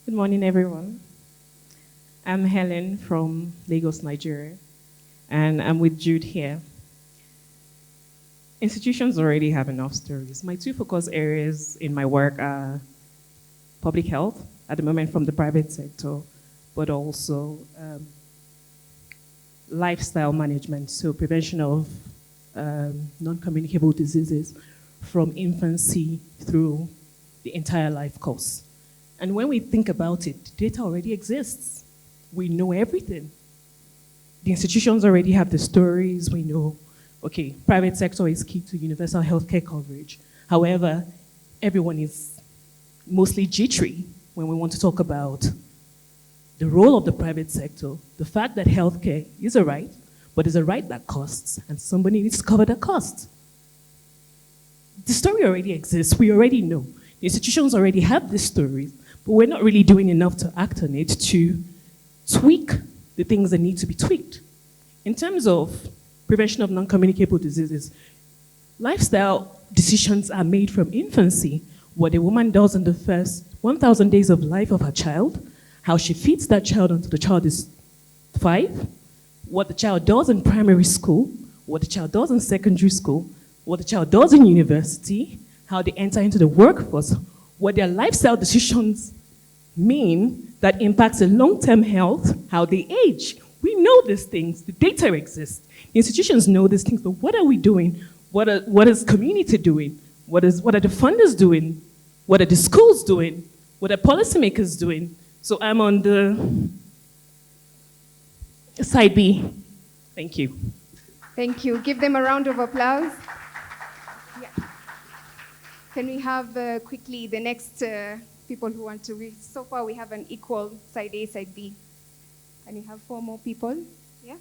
H: Good morning, everyone. I'm Helen from Lagos, Nigeria, and I'm with Jude here. Institutions already have enough stories. My two focus areas in my work are public health, at the moment from the private sector, but also lifestyle management, so prevention of non-communicable diseases from infancy through the entire life course. And when we think about it, data already exists. We know everything. The institutions already have the stories. We know, okay, private sector is key to universal healthcare coverage. However, everyone is mostly jittery when we want to talk about the role of the private sector, the fact that healthcare is a right, but is a right that costs, and somebody needs to cover the cost. The story already exists. We already know. The institutions already have this story, but we're not really doing enough to act on it to tweak the things that need to be tweaked. In terms of prevention of non-communicable diseases, lifestyle decisions are made from infancy. What a woman does in the first 1,000 days of life of her child, how she feeds that child until the child is 5, what the child does in primary school, what the child does in secondary school, what the child does in university, how they enter into the workforce, what their lifestyle decisions mean that impacts their long-term health, how they age. We know these things. The data exists. The institutions know these things, but what are we doing? What is community doing? What are the funders doing? What are the schools doing? What are policymakers doing? So I'm on the side B. Thank you.
D: Thank you. Give them a round of applause. Yeah. Can we have quickly the next people who want to read? So far we have an equal side A, side B. And you have 4 more people. Yeah?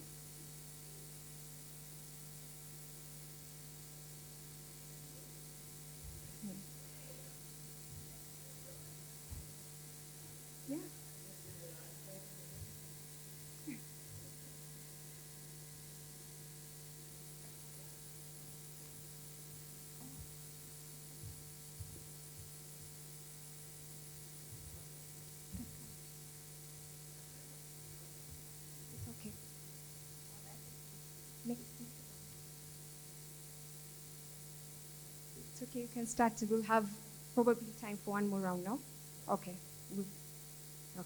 D: Yeah. It's okay. It's okay, you can start. We'll have probably time for one more round now. Okay. Okay. At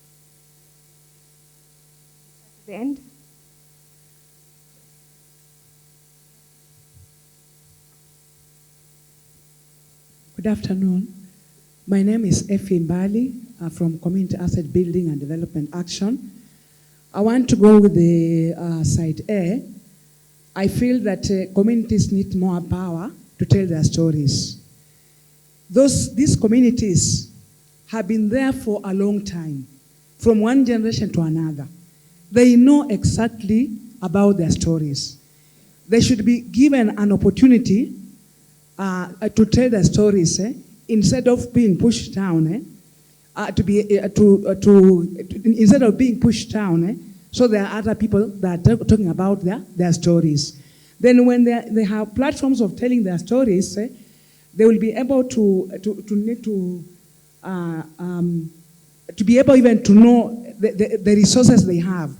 D: the end.
I: Good afternoon. My name is Effie Mbali from Community Asset Building and Development Action. I want to go with the side A. I feel that communities need more power to tell their stories. These communities have been there for a long time, from one generation to another. They know exactly about their stories. They should be given an opportunity to tell their stories instead of being pushed down. Instead of being pushed down, so there are other people that are talking about their stories. Then when they have platforms of telling their stories, they will be able to be able even to know the resources they have.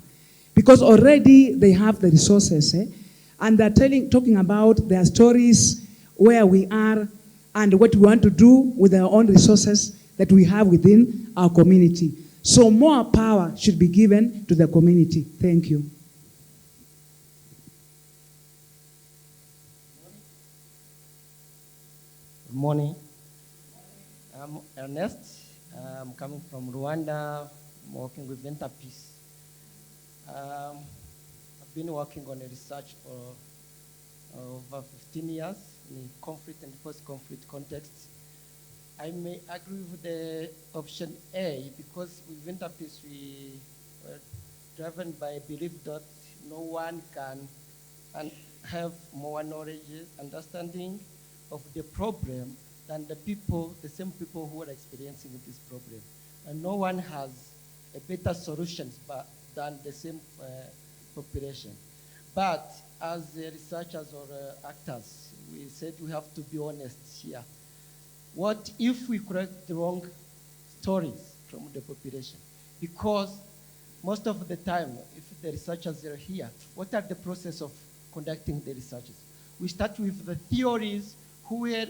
I: Because already they have the resources, and they're talking about their stories, where we are, and what we want to do with our own resources that we have within our community. So more power should be given to the community. Thank you.
J: Good morning. I'm Ernest. I'm coming from Rwanda. I'm working with Ventapeace. I've been working on a research for over 15 years in conflict and post-conflict context. I may agree with the option A because with Ventapeace we were driven by a belief that no one can have more knowledge, understanding of the problem than the same people who are experiencing this problem. And no one has a better solutions than the same population. But as researchers or actors, we said we have to be honest here. What if we correct the wrong stories from the population? Because most of the time, if the researchers are here, what are the process of conducting the researches? We start with the theories,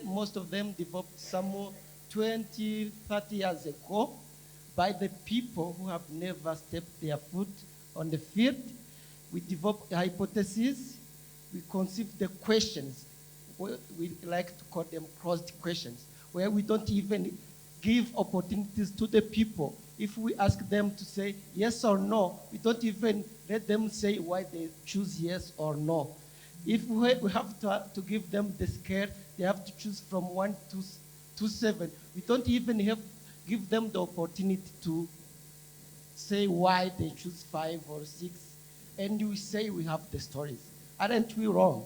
J: most of them developed some 20, 30 years ago by the people who have never stepped their foot on the field. We develop hypotheses, we conceive the questions, we like to call them crossed questions, where we don't even give opportunities to the people. If we ask them to say yes or no, we don't even let them say why they choose yes or no. If we have to give them the scale, they have to choose from 1 to 7. We don't even give them the opportunity to say why they choose 5 or 6. And we say we have the stories. Aren't we wrong?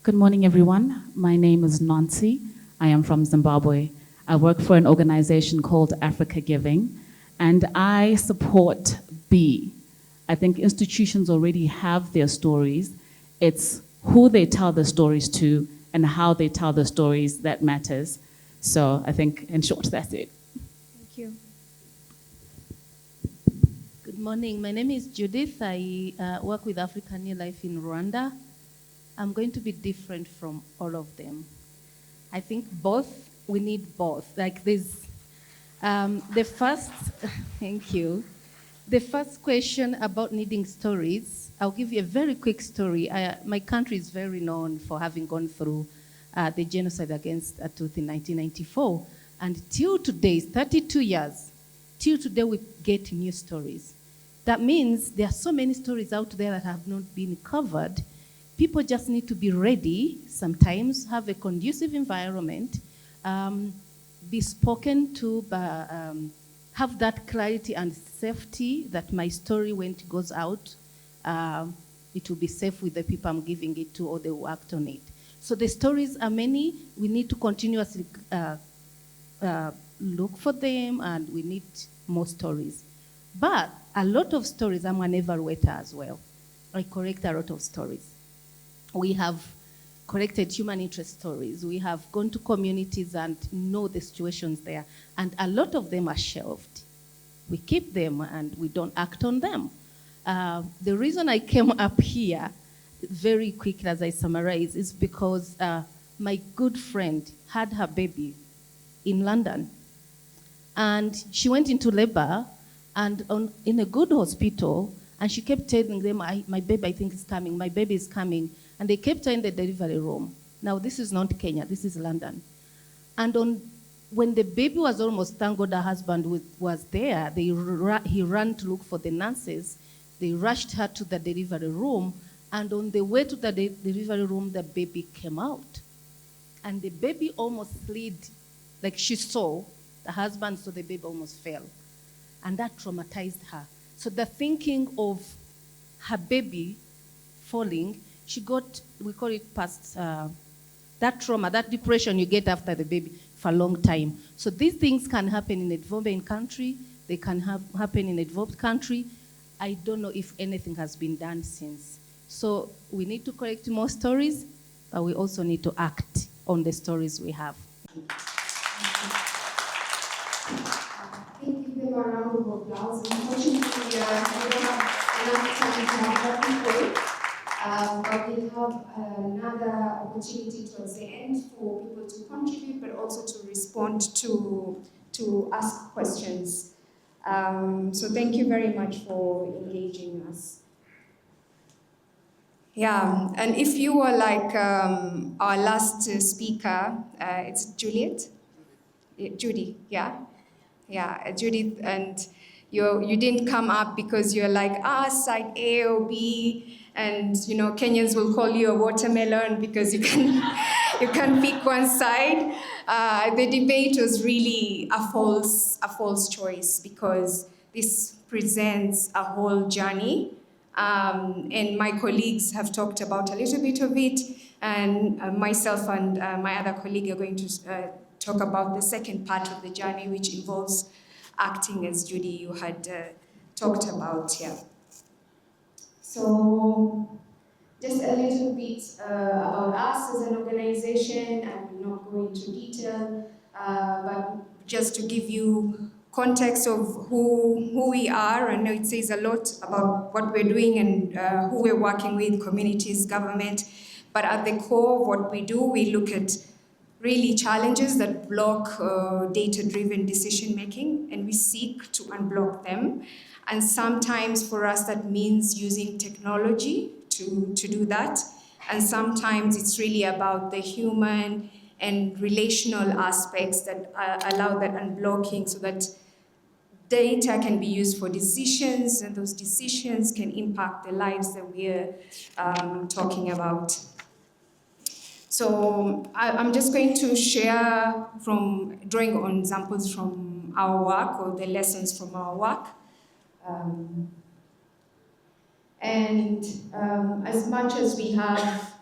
K: Good morning, everyone. My name is Nancy. I am from Zimbabwe. I work for an organization called Africa Giving, and I support B. I think institutions already have their stories. It's who they tell the stories to and how they tell the stories that matters. So I think, in short, that's it.
D: Thank you.
L: Good morning. My name is Judith. I work with African New Life in Rwanda. I'm going to be different from all of them. I think we need both. Like this, the first, thank you. The first question about needing stories, I'll give you a very quick story. My country is very known for having gone through the genocide against Tutsi in 1994. And till today, 32 years, till today we get new stories. That means there are so many stories out there that have not been covered. People just need to be ready, sometimes have a conducive environment, be spoken to by have that clarity and safety that my story, when it goes out, it will be safe with the people I'm giving it to, or they will act on it. So the stories are many. We need to continuously look for them, and we need more stories. But a lot of stories, I'm an evaluator as well. I correct a lot of stories. We have corrected human interest stories. We have gone to communities and know the situations there. And a lot of them are shelved. We keep them and we don't act on them. The reason I came up here, very quickly as I summarize, is because my good friend had her baby in London. And she went into labor and in a good hospital, and she kept telling them, my baby, I think, is coming. My baby is coming. And they kept her in the delivery room. Now, this is not Kenya. This is London. And when the baby was almost, thank God her husband was there, he ran to look for the nurses. They rushed her to the delivery room. And on the way to the delivery room, the baby came out. And the baby almost slid, like she saw. The husband saw the baby almost fell. And that traumatized her. So the thinking of her baby falling, she got, we call it past, that trauma, that depression you get after the baby for a long time. So these things can happen in a developing country. They can happen in a developed country. I don't know if anything has been done since. So we need to correct more stories, but we also need to act on the stories we have.
D: Give them a round of applause. Unfortunately, we don't have enough time to have people. But we'll have another opportunity towards the end for people to contribute, but also to respond to ask questions. So thank you very much for engaging us. Yeah, and if you were like our last speaker, it's Juliet? Judy, yeah? Yeah, Judith, and you didn't come up because you're like, side A or B, and you know, Kenyans will call you a watermelon because you can pick one side. The debate was really a false choice because this presents a whole journey. And my colleagues have talked about a little bit of it, and myself and my other colleague are going to talk about the second part of the journey, which involves acting, as Judy, you had talked about here. So just a little bit about us as an organization. I will not go into detail, but just to give you context of who we are. I know it says a lot about what we're doing and who we're working with, communities, government. But at the core of what we do, we look at really challenges that block data-driven decision-making, and we seek to unblock them. And sometimes for us that means using technology to do that. And sometimes it's really about the human and relational aspects that allow that unblocking so that data can be used for decisions, and those decisions can impact the lives that we're talking about. So I'm just going to share from drawing on examples from our work or the lessons from our work. As much as we have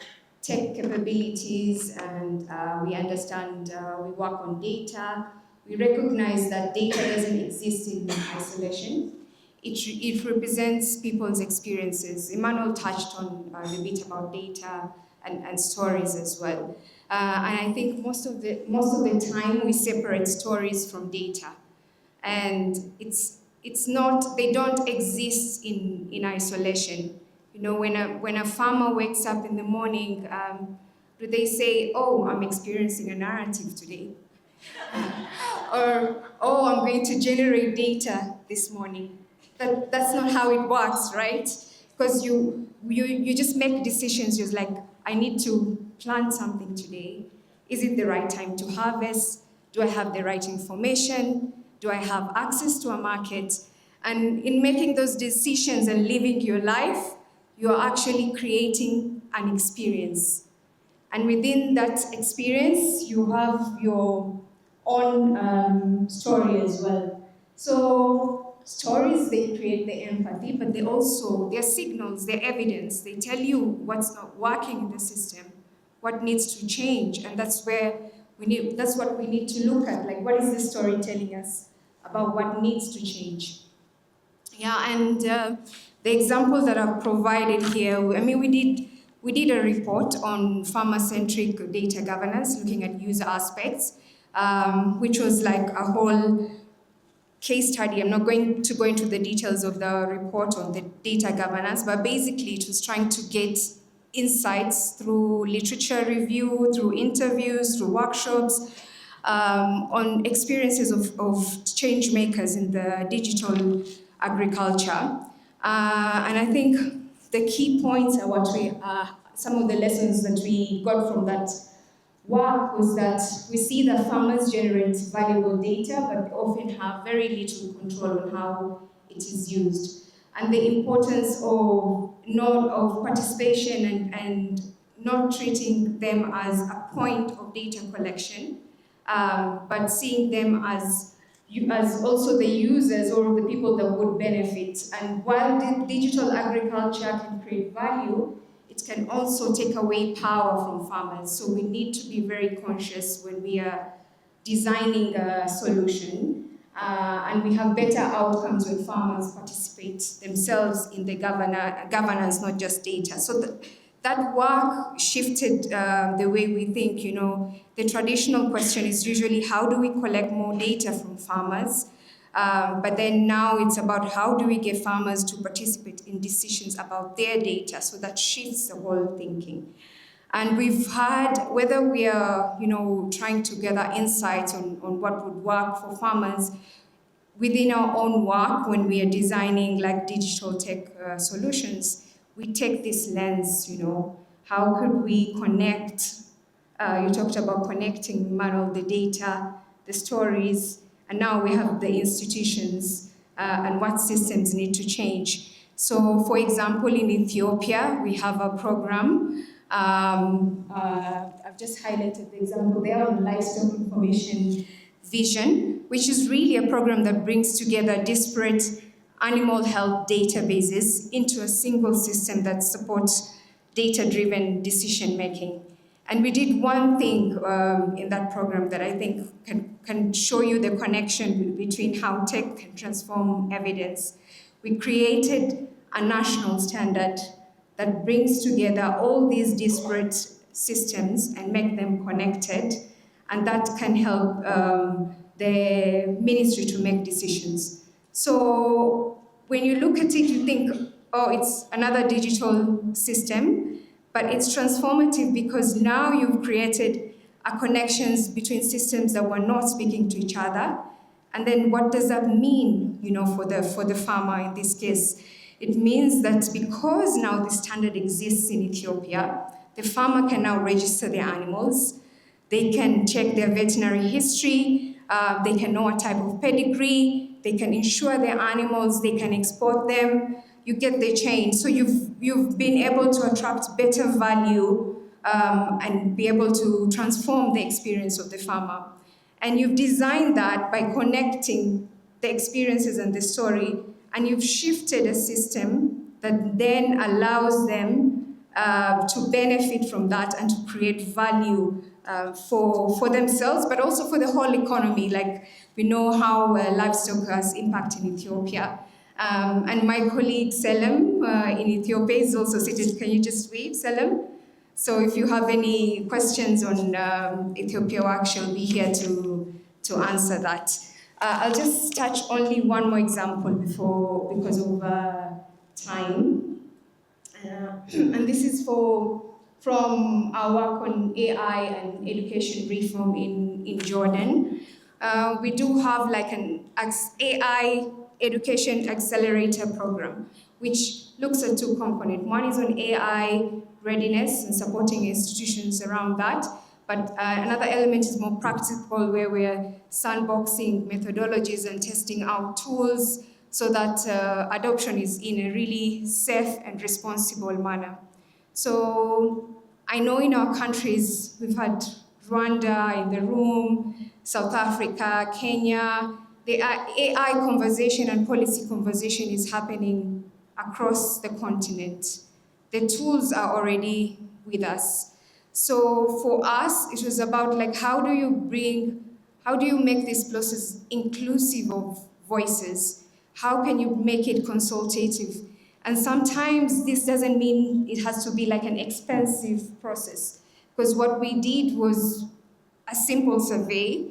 D: tech capabilities and we understand we work on data, we recognize that data doesn't exist in isolation. It represents people's experiences. Emmanuel touched on the bit about data and stories as well. And I think most of the time we separate stories from data. And it's not, they don't exist in isolation. You know, when a farmer wakes up in the morning, do they say, oh, I'm experiencing a narrative today? Or, oh, I'm going to generate data this morning. That's not how it works, right? Because you just make decisions, just like, I need to plant something today. Is it the right time to harvest? Do I have the right information? Do I have access to a market? And in making those decisions and living your life, you're actually creating an experience. And within that experience, you have your own story as well. So stories, they create the empathy, but they're signals, they're evidence. They tell you what's not working in the system, what needs to change, and that's what we need to look at. Like, what is the story telling us about what needs to change? Yeah, and the example that I've provided here, I mean, we did a report on farmer-centric data governance, looking at user aspects, which was like a whole case study. I'm not going to go into the details of the report on the data governance, but basically it was trying to get insights through literature review, through interviews, through workshops, on experiences of change makers in the digital agriculture. And I think the key points are some of the lessons that we got from that work was that we see that farmers generate valuable data, but often have very little control on how it is used. And the importance of participation and not treating them as a point of data collection, but seeing them as also the users or the people that would benefit. And while digital agriculture can create value, it can also take away power from farmers. So we need to be very conscious when we are designing a solution. And we have better outcomes when farmers participate themselves in the governance, not just data. So that work shifted the way we think. You know, the traditional question is usually how do we collect more data from farmers? But then now it's about how do we get farmers to participate in decisions about their data. So that shifts the whole thinking. And we've had, whether we are, trying to gather insights on what would work for farmers within our own work when we are designing like digital tech solutions, we take this lens, how could we connect? You talked about connecting, Manuel, the data, the stories, and now we have the institutions and what systems need to change. So, for example, in Ethiopia, we have a program. I've just highlighted the example there on livestock information vision, which is really a program that brings together disparate animal health databases into a single system that supports data-driven decision-making. And we did one thing in that program that I think can show you the connection between how tech can transform evidence. We created a national standard that brings together all these disparate systems and make them connected, and that can help the ministry to make decisions. So when you look at it, you think, oh, it's another digital system, but it's transformative because now you've created connections between systems that were not speaking to each other. And then what does that mean, for the farmer in this case? It means that because now the standard exists in Ethiopia, the farmer can now register their animals. They can check their veterinary history. They can know what type of pedigree. They can insure their animals. They can export them. You get the chain. So you've been able to attract better value and be able to transform the experience of the farmer. And you've designed that by connecting the experiences and the story, and you've shifted a system that then allows them to benefit from that and to create value for themselves, but also for the whole economy. Like, we know how livestock has impact in Ethiopia. And my colleague Selem in Ethiopia is also seated. Can you just wave, Selem? So if you have any questions on Ethiopia work, she'll be here to answer that. I'll just touch only one more example because of time. And this is from our work on AI and education reform in Jordan. We do have like an AI education accelerator program, which looks at two components. One is on AI readiness and supporting institutions around that. But another element is more practical, where we're sandboxing methodologies and testing out tools so that adoption is in a really safe and responsible manner. So I know in our countries, we've had Rwanda in the room, South Africa, Kenya, the AI conversation and policy conversation is happening across the continent. The tools are already with us. So for us, it was about like, how do you make this process inclusive of voices? How can you make it consultative? And sometimes this doesn't mean it has to be like an expensive process, because what we did was a simple survey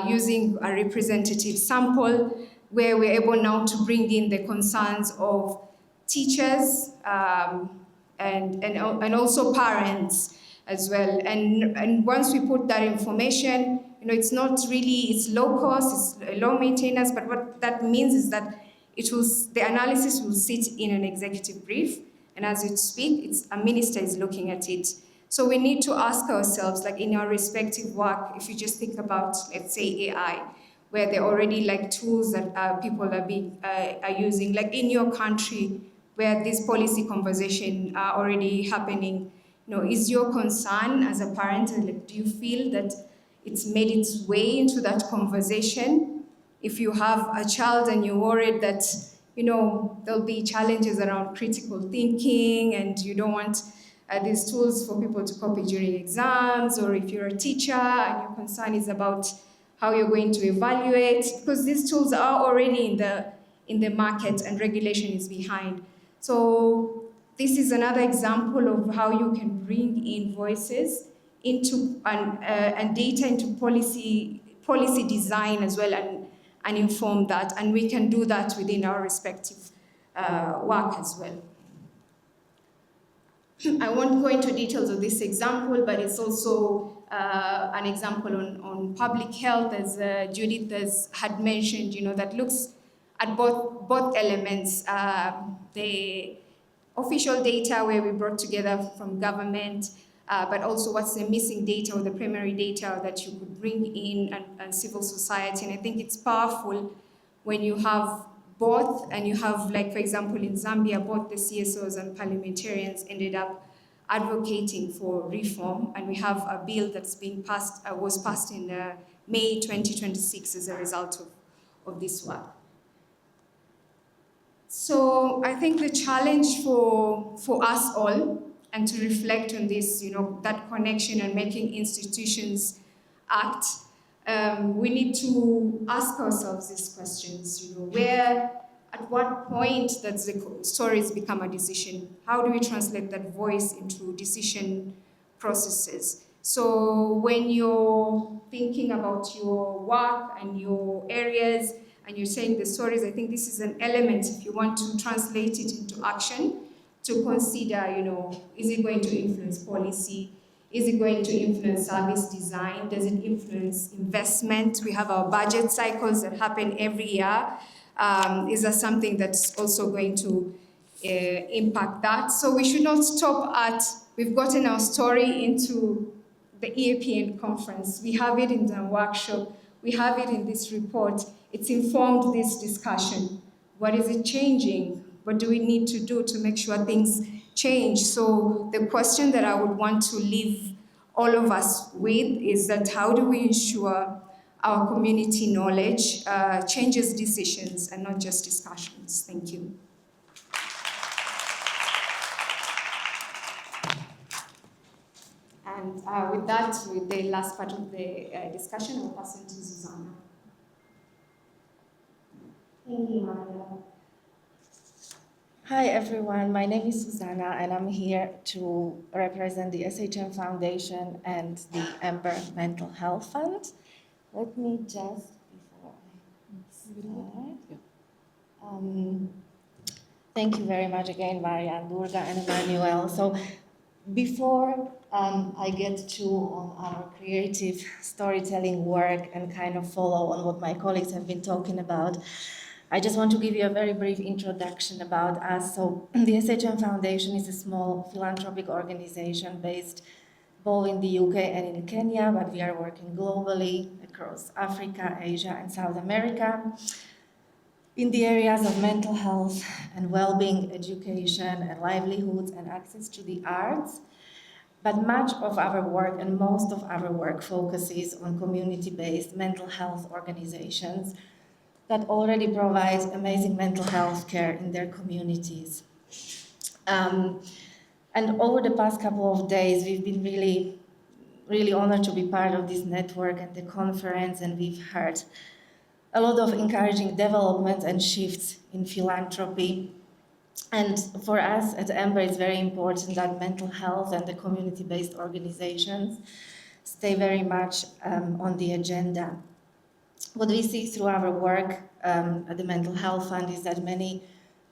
D: using a representative sample where we're able now to bring in the concerns of teachers and also parents as well. And once we put that information, it's not really, it's low cost, it's low maintenance, but what that means is that the analysis will sit in an executive brief, and as you speak, a minister is looking at it. So we need to ask ourselves, like in our respective work, if you just think about, let's say, AI, where there are already like tools that people are using, like in your country, where this policy conversation are already happening. Is your concern as a parent, like, do you feel that it's made its way into that conversation? If you have a child and you're worried that, there'll be challenges around critical thinking and you don't want these tools for people to copy during exams, or if you're a teacher and your concern is about how you're going to evaluate, because these tools are already in the market and regulation is behind. So this is another example of how you can bring in voices into and data into policy design as well, and inform that. And we can do that within our respective work as well. I won't go into details of this example, but it's also an example on public health, as Judith had mentioned, that looks at both elements. The official data where we brought together from government, but also what's the missing data or the primary data that you could bring in and civil society. And I think it's powerful when you have both, and you have, like, for example, in Zambia, both the CSOs and parliamentarians ended up advocating for reform, and we have a bill that's being passed, was passed in May 2026 as a result of this work. So I think the challenge for us all, and to reflect on this, that connection and making institutions act, we need to ask ourselves these questions, at what point does the stories become a decision? How do we translate that voice into decision processes? So when you're thinking about your work and your areas, and you're saying the stories, I think this is an element, if you want to translate it into action, to consider, is it going to influence policy? Is it going to influence service design? Does it influence investment? We have our budget cycles that happen every year. Is that something that's also going to impact that? So we should not stop at, we've gotten our story into the EAPN conference. We have it in the workshop. We have it in this report. It's informed this discussion. What is it changing? What do we need to do to make sure things change? So the question that I would want to leave all of us with is that, how do we ensure our community knowledge changes decisions and not just discussions? Thank you. And with that, with the last part of the discussion, I'll pass it to Susanna.
M: Thank you, Maria. Hi, everyone. My name is Susanna, and I'm here to represent the SHM Foundation and the Amber Mental Health Fund. Let me just, before I start, thank you very much again, Maria, and Durga, and Emmanuel. So before I get to on our creative storytelling work and kind of follow on what my colleagues have been talking about, I just want to give you a very brief introduction about us. So the SHM Foundation is a small philanthropic organization based both in the UK and in Kenya, but we are working globally across Africa, Asia, and South America in the areas of mental health and well-being, education, and livelihoods, and access to the arts. But much of our work and most of our work focuses on community-based mental health organizations that already provide amazing mental health care in their communities. And over the past couple of days, we've been really honored to be part of this network and the conference, and we've heard a lot of encouraging developments and shifts in philanthropy. And for us at Amber, it's very important that mental health and the community-based organizations stay very much on the agenda. What we see through our work at the Mental Health Fund is that many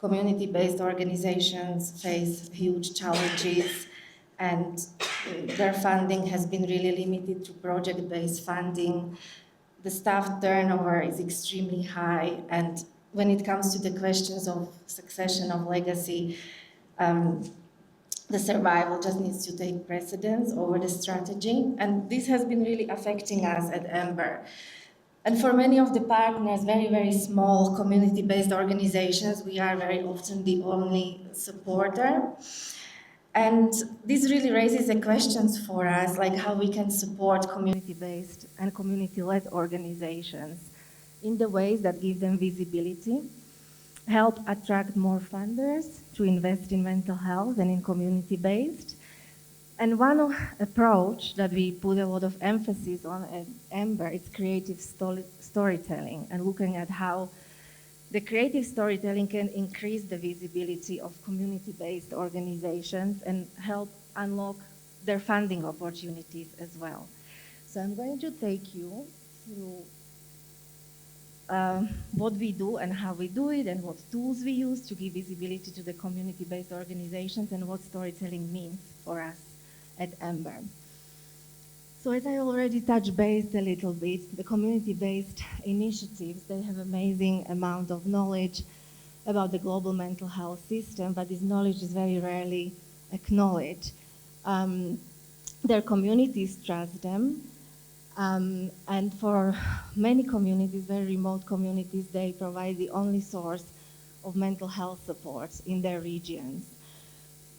M: community-based organizations face huge challenges, and their funding has been really limited to project-based funding. The staff turnover is extremely high, and when it comes to the questions of succession of legacy, the survival just needs to take precedence over the strategy, and this has been really affecting us at Amber. And for many of the partners, very small community-based organizations, we are very often the only supporter. And this really raises the questions for us, like how we can support community-based and community-led organizations in the ways that give them visibility, help attract more funders to invest in mental health and in community-based. And one approach that we put a lot of emphasis on at Amber is creative storytelling, and looking at how the creative storytelling can increase the visibility of community-based organizations and help unlock their funding opportunities as well. So I'm going to take you through what we do and how we do it, and what tools we use to give visibility to the community-based organizations, and what storytelling means for us at Amber. So as I already touched base a little bit, the community-based initiatives, they have amazing amount of knowledge about the global mental health system, but this knowledge is very rarely acknowledged. Their communities trust them, and for many communities, very remote communities, they provide the only source of mental health support in their regions.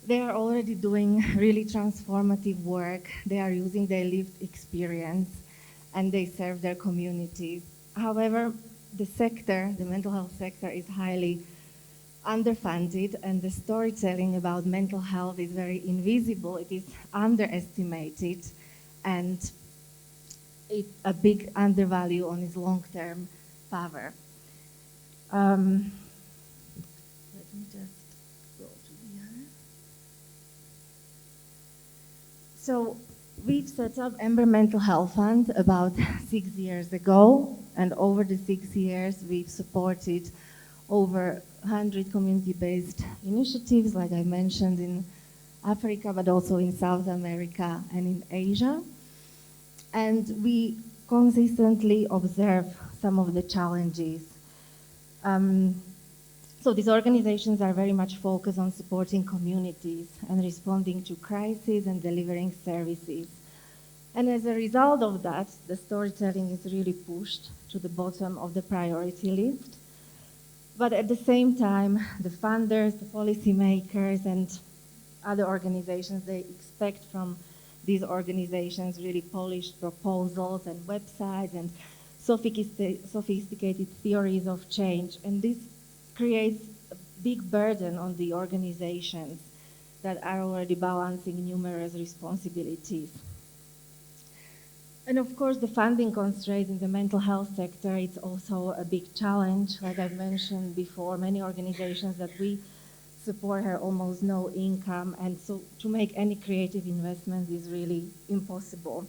M: They are already doing really transformative work. They are using their lived experience, and they serve their communities. However, the sector, the mental health sector, is highly underfunded, and the storytelling about mental health is very invisible. It is underestimated, and it's a big undervalue on its long-term power. Let me just go to the other. So we've set up Amber Mental Health Fund about 6 years ago, and over the 6 years we've supported over 100 community-based initiatives, like I mentioned, in Africa, but also in South America and in Asia. And we consistently observe some of the challenges. So these organizations are very much focused on supporting communities and responding to crises and delivering services. And as a result of that, the storytelling is really pushed to the bottom of the priority list. But at the same time, the funders, the policymakers, and other organizations, they expect from these organizations really polished proposals and websites and sophisticated theories of change. And this creates a big burden on the organizations that are already balancing numerous responsibilities. And of course, the funding constraints in the mental health sector, it's also a big challenge. Like I mentioned before, many organizations that we support have almost no income, and so to make any creative investment is really impossible.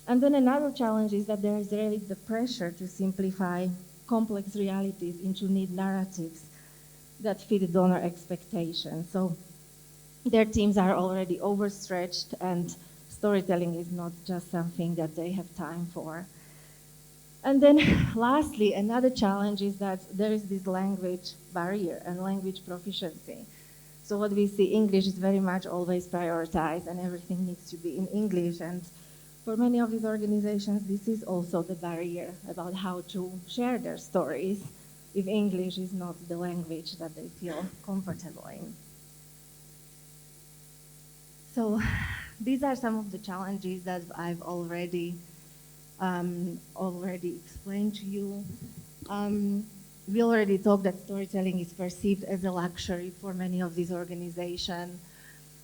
M: And then another challenge is that there is really the pressure to simplify complex realities into neat narratives that fit donor expectations. So their teams are already overstretched, and storytelling is not just something that they have time for. And then lastly, another challenge is that there is this language barrier and language proficiency. So what we see, English is very much always prioritized, and everything needs to be in English. And for many of these organizations, this is also the barrier about how to share their stories if English is not the language that they feel comfortable in. So these are some of the challenges that I've already explained to you.
L: We already talked that storytelling is perceived as a luxury for many of these organizations.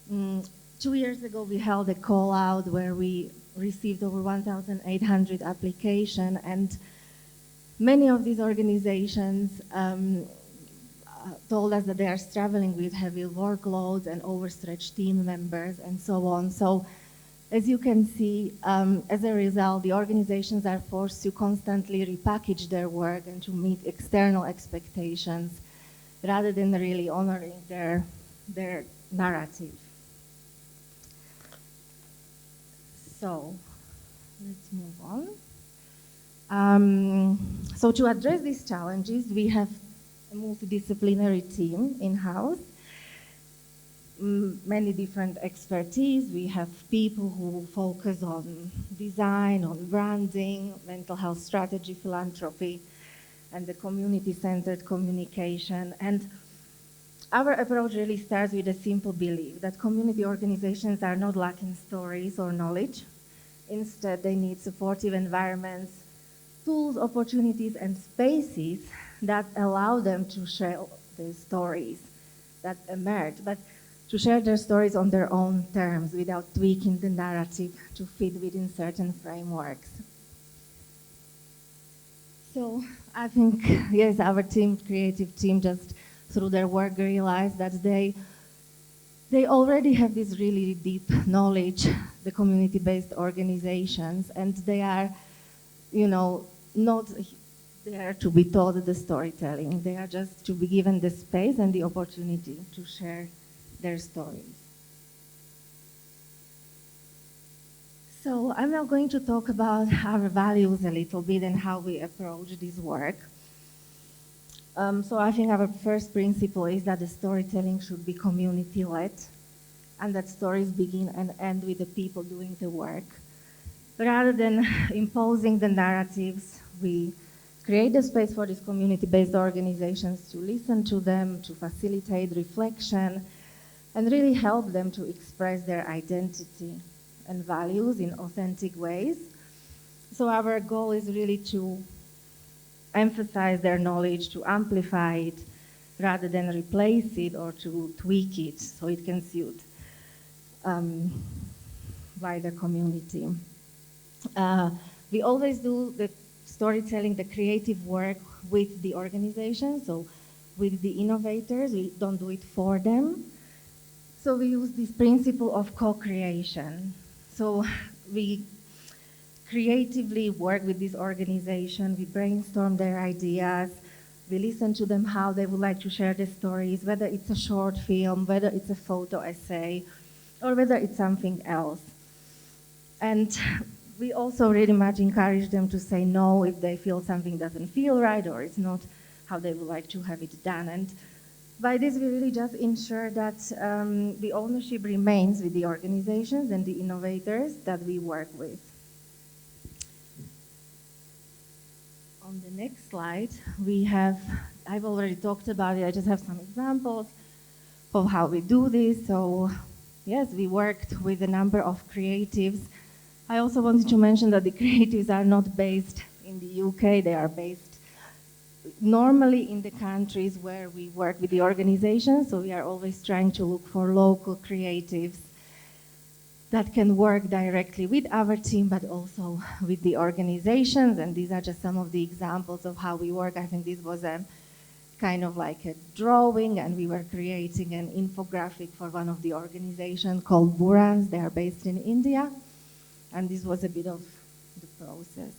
L: 2 years ago, we held a call out where we received over 1,800 applications, and many of these organizations told us that they are struggling with heavy workloads and overstretched team members and so on. So as you can see, as a result, the organizations are forced to constantly repackage their work and to meet external expectations rather than really honoring their narrative. So let's move on. So to address these challenges, we have a multidisciplinary team in-house. Many different expertise. We have people who focus on design, on branding, mental health strategy, philanthropy, and the community-centered communication. And our approach really starts with a simple belief that community organizations are not lacking stories or knowledge. Instead, they need supportive environments, tools, opportunities, and spaces that allow them to share their stories that emerge, but to share their stories on their own terms without tweaking the narrative to fit within certain frameworks. So I think, yes, our team, creative team, just through their work realized that they already have this really deep knowledge, the community-based organizations, and they are, not there to be taught the storytelling. They are just to be given the space and the opportunity to share their stories. So I'm now going to talk about our values a little bit and how we approach this work. So I think our first principle is that the storytelling should be community-led, and that stories begin and end with the people doing the work. Rather than imposing the narratives, we create a space for these community-based organizations to listen to them, to facilitate reflection, and really help them to express their identity and values in authentic ways. So our goal is really to emphasize their knowledge, to amplify it, rather than replace it or to tweak it so it can suit wider community. We always do the storytelling, the creative work with the organization, so with the innovators. We don't do it for them. So we use this principle of co-creation. So we creatively work with this organization, we brainstorm their ideas, we listen to them how they would like to share their stories, whether it's a short film, whether it's a photo essay, or whether it's something else. And we also really much encourage them to say no if they feel something doesn't feel right or it's not how they would like to have it done. And by this, we really just ensure that the ownership remains with the organizations and the innovators that we work with. On the next slide, I've already talked about it, I just have some examples of how we do this. So yes, we worked with a number of creatives. I also wanted to mention that the creatives are not based in the UK, they are based normally in the countries where we work with the organizations, so we are always trying to look for local creatives that can work directly with our team, but also with the organizations, and these are just some of the examples of how we work. I think this was a kind of like a drawing, and we were creating an infographic for one of the organizations called Burans. They are based in India, and this was a bit of the process.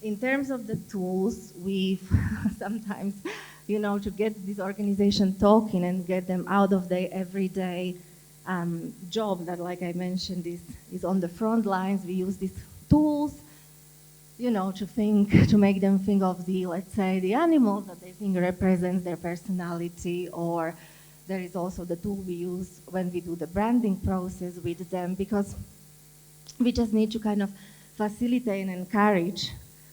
L: In terms of the tools, we sometimes, to get this organization talking and get them out of their everyday job that, like I mentioned, is on the front lines. We use these tools, to make them think of let's say, the animals that they think represents their personality, or there is also the tool we use when we do the branding process with them, because we just need to kind of facilitate and encourage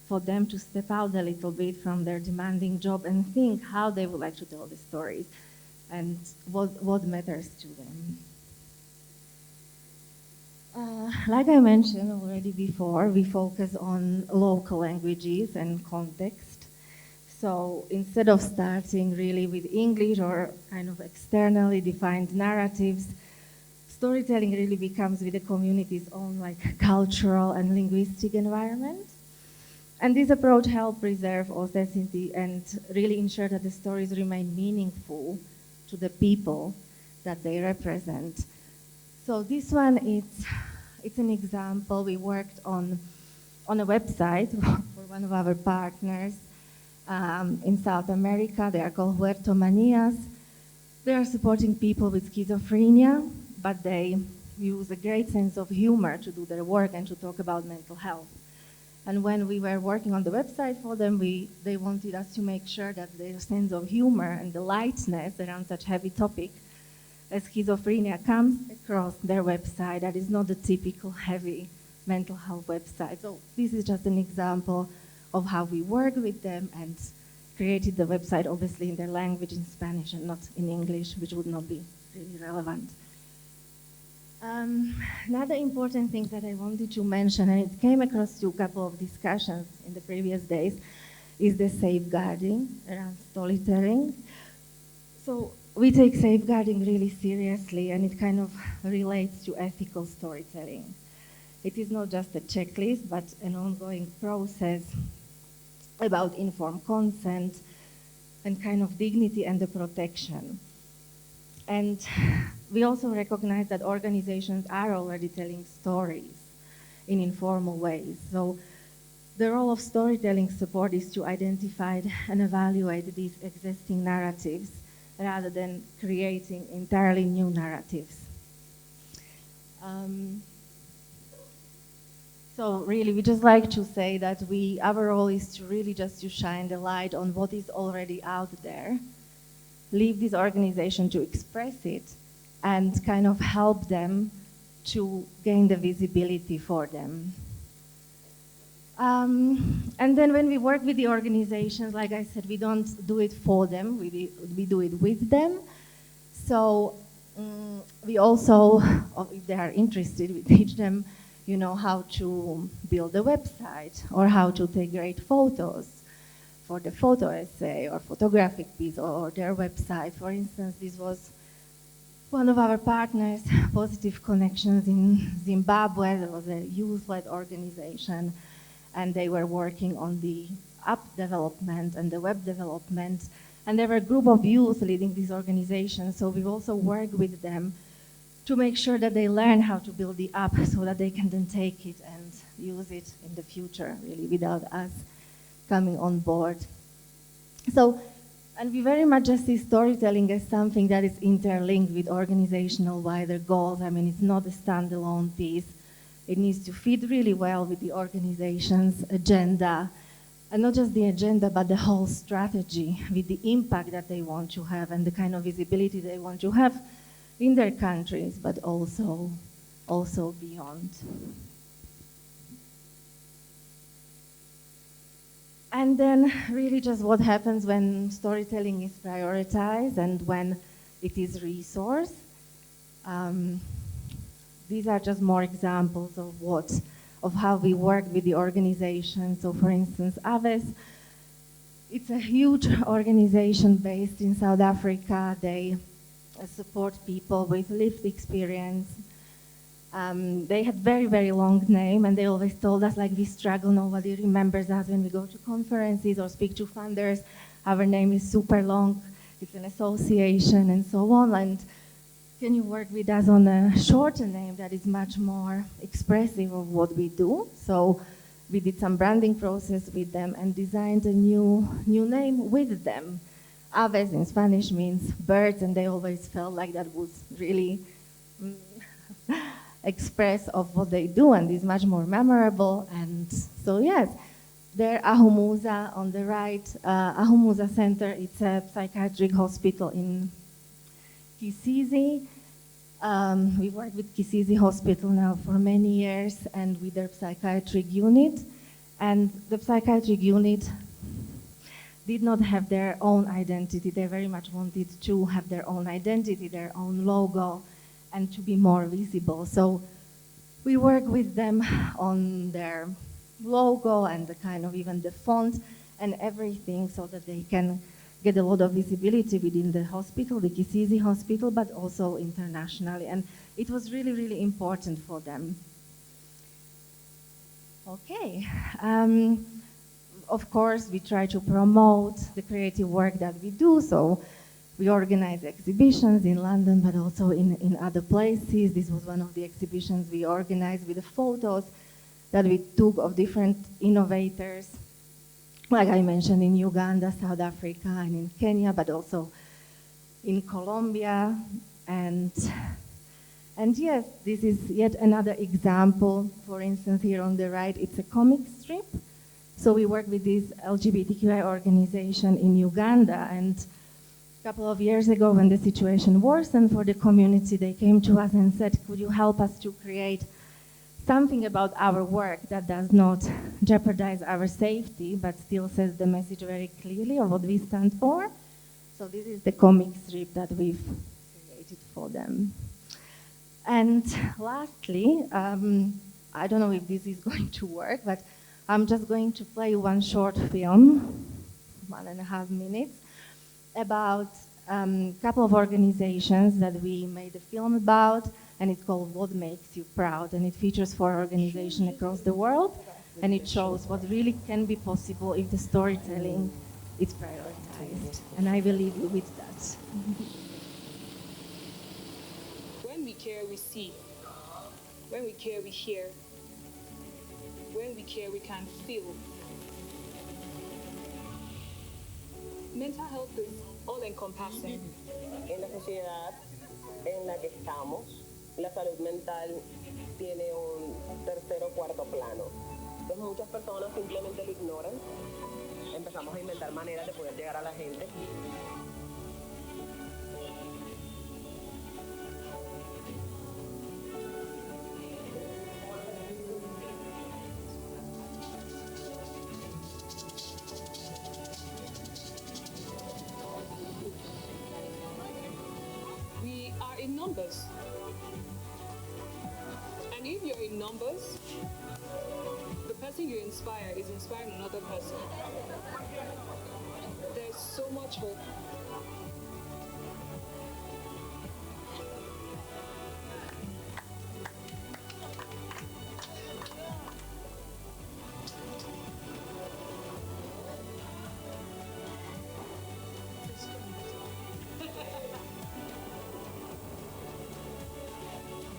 L: for them to step out a little bit from their demanding job and think how they would like to tell the stories and what matters to them. like I mentioned already before, we focus on local languages and context. So instead of starting really with English or kind of externally defined narratives, storytelling really becomes with the community's own like cultural and linguistic environment. And this approach helps preserve authenticity and really ensure that the stories remain meaningful to the people that they represent. So this one, it's an example. We worked on a website for one of our partners in South America. They are called Huertomanias. They are supporting people with schizophrenia, but they use a great sense of humor to do their work and to talk about mental health. And when we were working on the website for them, they wanted us to make sure that their sense of humor and the lightness around such heavy topic as schizophrenia comes across their website. That is not the typical heavy mental health website. So this is just an example of how we work with them and created the website obviously in their language, in Spanish and not in English, which would not be really relevant. Another important thing that I wanted to mention, and it came across to a couple of discussions in the previous days, is the safeguarding around storytelling. So we take safeguarding really seriously, and it kind of relates to ethical storytelling. It is not just a checklist, but an ongoing process about informed consent and kind of dignity and the protection. And we also recognize that organizations are already telling stories in informal ways. So the role of storytelling support is to identify and evaluate these existing narratives rather than creating entirely new narratives. So really, we just like to say that our role is to really just to shine the light on what is already out there, leave this organization to express it, and kind of help them to gain the visibility for them. And then when we work with the organizations, like I said, we don't do it for them, we do it with them. So we also, if they are interested, we teach them, you know, how to build a website or how to take great photos for the photo essay or photographic piece or their website. For instance, this was one of our partners, Positive Connections in Zimbabwe. There was a youth-led organization, and they were working on the app development and the web development. And there were a group of youth leading these organizations, so we also worked with them to make sure that they learn how to build the app so that they can then take it and use it in the future, really, without us coming on board. So, and we very much just see storytelling as something that is interlinked with organizational wider goals. I mean, it's not a standalone piece. It needs to fit really well with the organization's agenda, and not just the agenda, but the whole strategy with the impact that they want to have and the kind of visibility they want to have in their countries, but also beyond. And then really just what happens when storytelling is prioritized and when it is resourced. These are just more examples of how we work with the organization. So for instance, Aves, it's a huge organization based in South Africa. They support people with lived experience. They had very, very long name, and they always told us, like, we struggle, nobody remembers us when we go to conferences or speak to funders. Our name is super long, it's an association and so on, and can you work with us on a shorter name that is much more expressive of what we do? So we did some branding process with them and designed a new name with them. Aves in Spanish means birds, and they always felt like that was really express of what they do and is much more memorable. And so yes, there Ahumusa on the right, Ahumusa Center, it's a psychiatric hospital in Kisizi. We work with Kisizi Hospital now for many years and with their psychiatric unit. And the psychiatric unit did not have their own identity. They very much wanted to have their own identity, their own logo, and to be more visible. So We work with them on their logo and the kind of even the font and everything so that they can get a lot of visibility within the hospital, the Kisizi hospital, but also internationally. And it was really, really important for them. Okay. Of course, we try to promote the creative work that we do. So we organize exhibitions in London, but also in other places. This was one of the exhibitions we organized with the photos that we took of different innovators, like I mentioned, in Uganda, South Africa, and in Kenya, but also in Colombia. And yes, this is yet another example. For instance, here on the right, it's a comic strip. So we work with this LGBTQI organization in Uganda, and a couple of years ago when the situation worsened for the community, they came to us and said, could you help us to create something about our work that does not jeopardize our safety, but still says the message very clearly of what we stand for? So this is the comic strip that we've created for them. And lastly, I don't know if this is going to work, but I'm just going to play one short film, 1.5 minutes, about a couple of organizations that we made a film about, and it's called What Makes You Proud, and it features 4 organizations across the world, and it shows what really can be possible if the storytelling is prioritized. And I will leave you with that.
N: When we care, we see. When we care, we hear. When we care, we can feel. Mental health is all-encompassing.
O: En la sociedad en la que estamos, la salud mental tiene un tercer o cuarto plano. Entonces muchas personas simplemente lo ignoran. Empezamos a inventar maneras de poder llegar a la gente.
N: We are in numbers. And if you're in numbers, the person you inspire is inspiring another person. There's so much hope.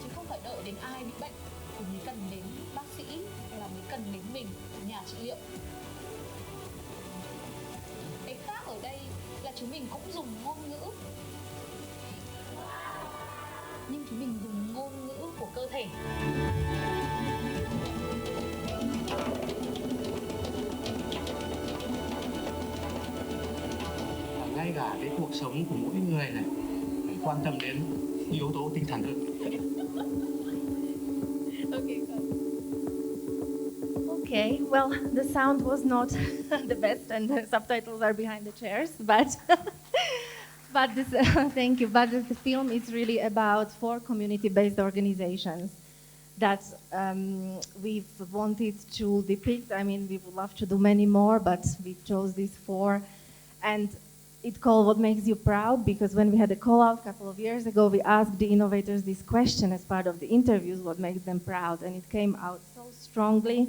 P: Chứ không phải đợi đến ai bị bệnh thì mới cần đến bác sĩ hay là mới cần đến mình, nhà trị liệu. Cái khác ở đây là chúng mình cũng dùng ngôn ngữ, nhưng chúng mình dùng ngôn ngữ của cơ thể.
Q: Ngay cả cái cuộc sống của mỗi người này phải quan tâm đến yếu tố tinh thần hơn.
L: Okay, well, the sound was not the best, and the subtitles are behind the chairs, but but this, thank you. But the film is really about 4 community-based organizations that we've wanted to depict. I mean, we would love to do many more, but we chose these 4, and it's called What Makes You Proud, because when we had a call-out a couple of years ago, we asked the innovators this question as part of the interviews, what makes them proud, and it came out so strongly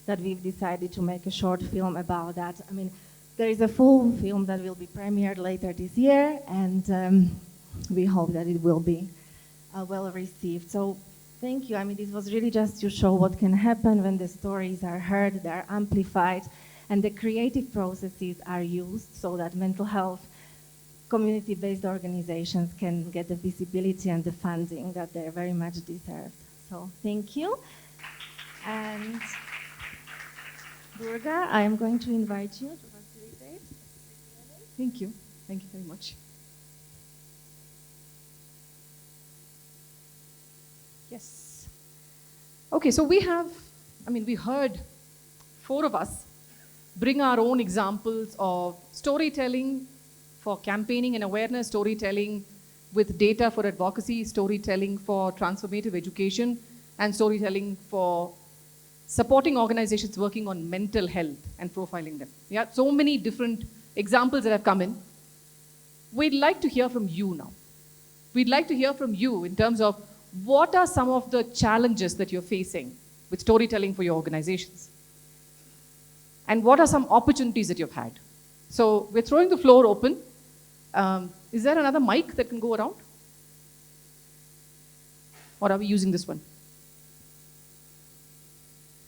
L: that we've decided to make a short film about that. I mean, there is a full film that will be premiered later this year, and we hope that it will be well received. So thank you. I mean, this was really just to show what can happen when the stories are heard, they're amplified, and the creative processes are used so that mental health community-based organizations can get the visibility and the funding that they very much deserve. So thank you. And Durga, I am going to invite you to facilitate.
B: Thank you. Thank you very much. Yes. Okay, so we heard 4 of us bring our own examples of storytelling for campaigning and awareness, storytelling with data for advocacy, storytelling for transformative education, and storytelling for supporting organizations working on mental health and profiling them. Yeah, so many different examples that have come in. We'd like to hear from you now. We'd like to hear from you in terms of what are some of the challenges that you're facing with storytelling for your organizations? And what are some opportunities that you've had? So we're throwing the floor open. Is there another mic that can go around? Or are we using this one?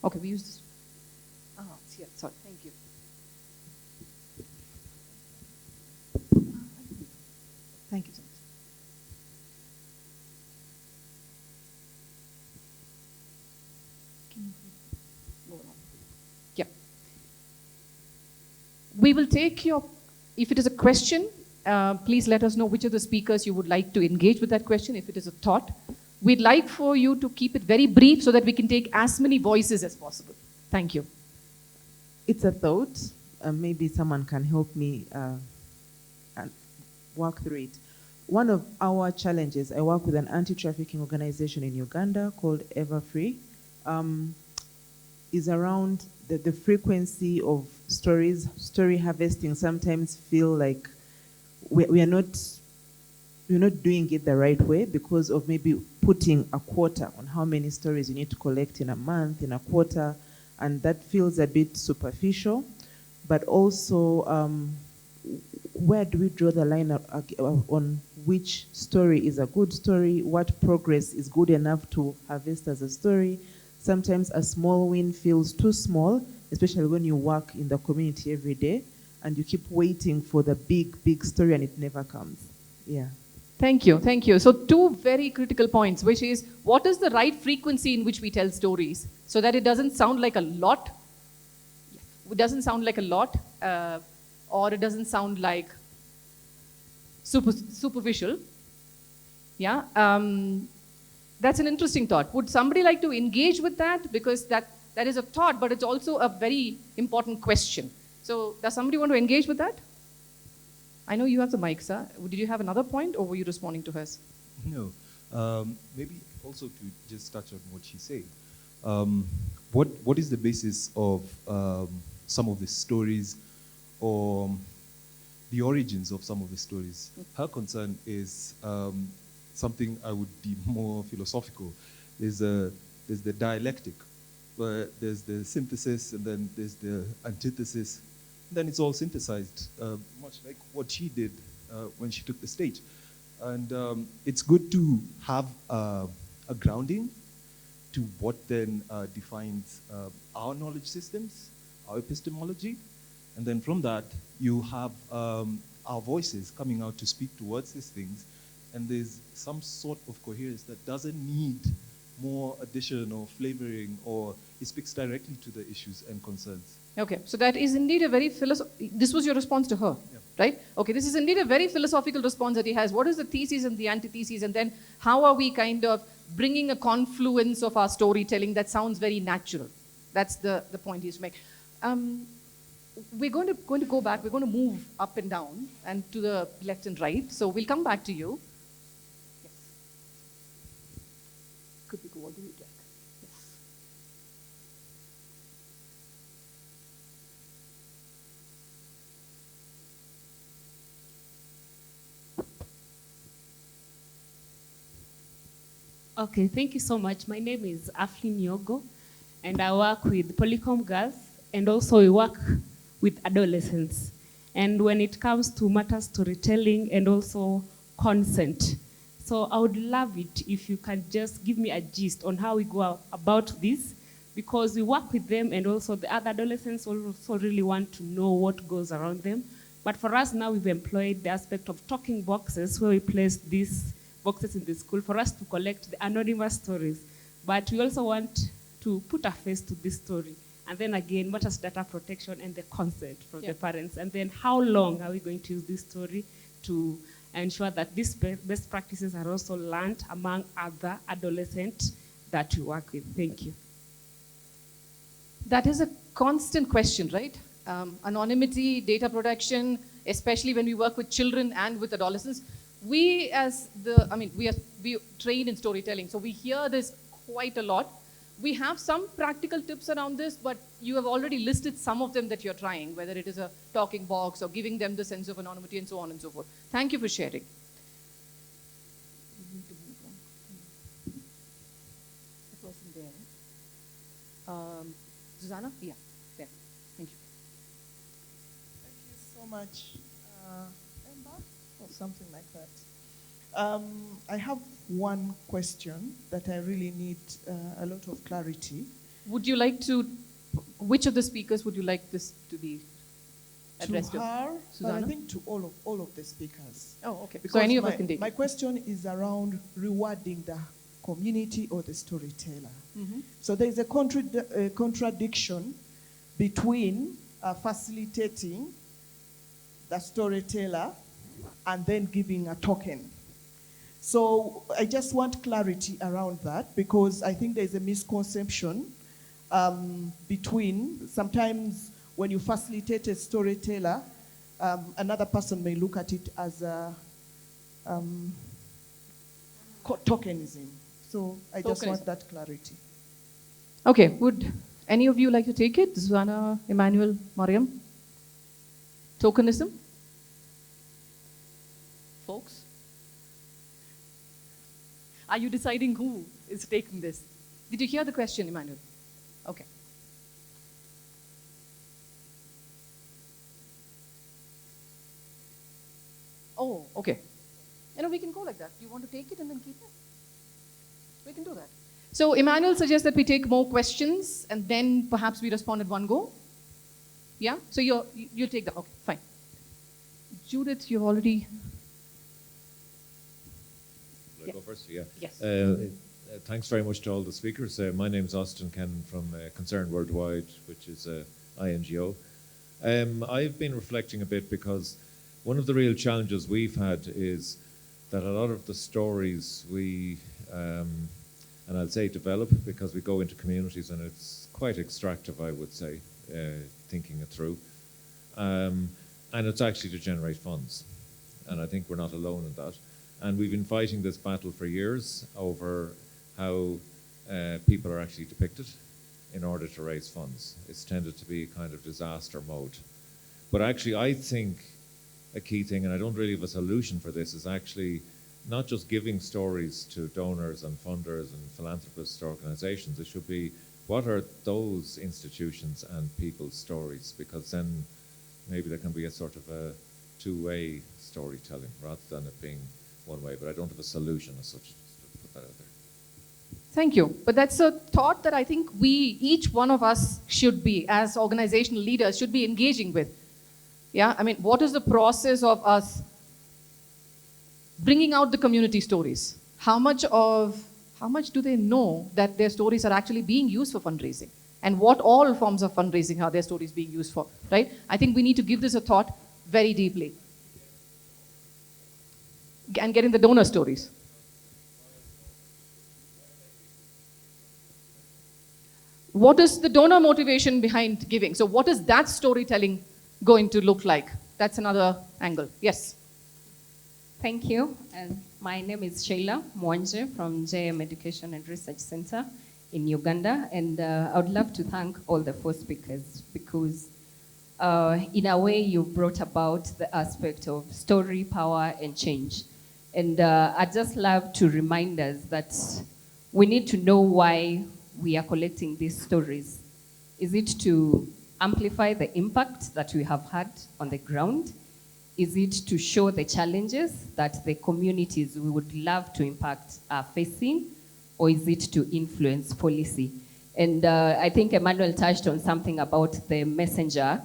B: Okay, we use this. Oh, it's here. Sorry, thank you. Thank you so much. Yeah. We will take your, if it is a question, please let us know which of the speakers you would like to engage with that question. If it is a thought, we'd like for you to keep it very brief so that we can take as many voices as possible. Thank you.
R: It's a thought. Maybe someone can help me and work through it. One of our challenges, I work with an anti-trafficking organization in Uganda called Everfree, is around the frequency of stories. Story harvesting sometimes feel like we're not doing it the right way because of maybe putting a quota on how many stories you need to collect in a month, in a quarter, and that feels a bit superficial. But also, where do we draw the line on which story is a good story, what progress is good enough to harvest as a story? Sometimes a small win feels too small, especially when you work in the community every day and you keep waiting for the big story and it never comes. Yeah.
B: Thank you, thank you. So two very critical points, which is what is the right frequency in which we tell stories so that it doesn't sound like a lot, it doesn't sound like a lot, or it doesn't sound like superficial. Yeah, that's an interesting thought. Would somebody like to engage with that? Because that is a thought, but it's also a very important question. So does somebody want to engage with that? I know you have the mic, sir. Did you have another point, or were you responding to hers?
S: No. Maybe also to just touch on what she said. What is the basis of some of the stories or the origins of some of the stories? Her concern is something I would be more philosophical. There's the dialectic, where there's the synthesis and then there's the antithesis. Then it's all synthesized, much like what she did when she took the stage. And it's good to have a grounding to what then defines our knowledge systems, our epistemology. And then from that, you have our voices coming out to speak towards these things. And there's some sort of coherence that doesn't need more addition or flavoring, or it speaks directly to the issues and concerns.
B: Okay, so that is indeed a very this was your response to her, yeah. Right? Okay, this is indeed a very philosophical response that he has. What is the thesis and the antithesis, and then how are we kind of bringing a confluence of our storytelling that sounds very natural? That's the point he's making. We're going to go back. We're going to move up and down and to the left and right. So we'll come back to you. Yes. Could we go all the way back? Yes.
T: Okay, thank you so much. My name is Aflin Yogo, and I work with Polycom Girls, and also we work with adolescents. And when it comes to matters storytelling and also consent, so I would love it if you can just give me a gist on how we go about this, because we work with them and also the other adolescents also really want to know what goes around them. But for us now, we've employed the aspect of talking boxes where we place these boxes in the school for us to collect the anonymous stories. But we also want to put a face to this story. And then again, what is data protection and the consent from the parents? And then how long are we going to use this story to ensure that these best practices are also learned among other adolescents that we work with? Thank you.
B: That is a constant question, right? Anonymity, data protection, especially when we work with children and with adolescents. We as we train in storytelling, so we hear this quite a lot. We have some practical tips around this, but you have already listed some of them that you're trying, whether it is a talking box or giving them the sense of anonymity and so on and so forth. Thank you for sharing. The person there. Susanna? Yeah, there. Thank you.
U: Thank you so much, Emma, or something like that. I have one question that I really need a lot of clarity.
B: Would you like to, which of the speakers would you like this to be addressed to?
U: To her, but
B: Susanna?
U: I think to all of the speakers.
B: Oh, okay.
U: Because
B: So any of us can take
U: my
B: it.
U: question is around rewarding the community or the storyteller.
B: Mhm.
U: So there is a contradiction between facilitating the storyteller and then giving a token. So I just want clarity around that, because I think there's a misconception between, sometimes when you facilitate a storyteller, another person may look at it as a tokenism. So I just want
B: Tokenism.
U: that clarity.
B: Okay, would any of you like to take it? Susanna, Emmanuel, Mariam? Tokenism? Folks? Are you deciding who is taking this? Did you hear the question, Emmanuel? Okay. Oh, okay. We can go like that. Do you want to take it and then keep it? We can do that. So Emmanuel suggests that we take more questions and then perhaps we respond at one go. Yeah? So you'll take that. Okay, fine. Judith, you've already...
V: Will I go first? Yeah.
B: Yes.
V: Thanks very much to all the speakers. My name is Austin Cannon from Concern Worldwide, which is an INGO. I've been reflecting a bit because one of the real challenges we've had is that a lot of the stories we, and I'll say develop, because we go into communities and it's quite extractive, I would say, thinking it through. And it's actually to generate funds. And I think we're not alone in that. And we've been fighting this battle for years over how people are actually depicted in order to raise funds. It's tended to be kind of disaster mode. But actually, I think a key thing, and I don't really have a solution for this, is actually not just giving stories to donors and funders and philanthropist organizations. It should be, what are those institutions and people's stories? Because then maybe there can be a sort of a two-way storytelling rather than it being one way. But I don't have a solution as such, just to put that out there.
B: Thank you. But that's a thought that I think each one of us should be, as organizational leaders, should be engaging with. Yeah, I mean, what is the process of us bringing out the community stories? How much do they know that their stories are actually being used for fundraising? And what all forms of fundraising are their stories being used for, right? I think we need to give this a thought very deeply. And getting the donor stories. What is the donor motivation behind giving? So what is that storytelling going to look like? That's another angle. Yes.
W: Thank you. My name is Sheila Mwanje from JM Education and Research Center in Uganda. And I would love to thank all the four speakers because in a way you brought about the aspect of story, power, and change. And I'd just love to remind us that we need to know why we are collecting these stories. Is it to amplify the impact that we have had on the ground? Is it to show the challenges that the communities we would love to impact are facing? Or is it to influence policy? And I think Emmanuel touched on something about the messenger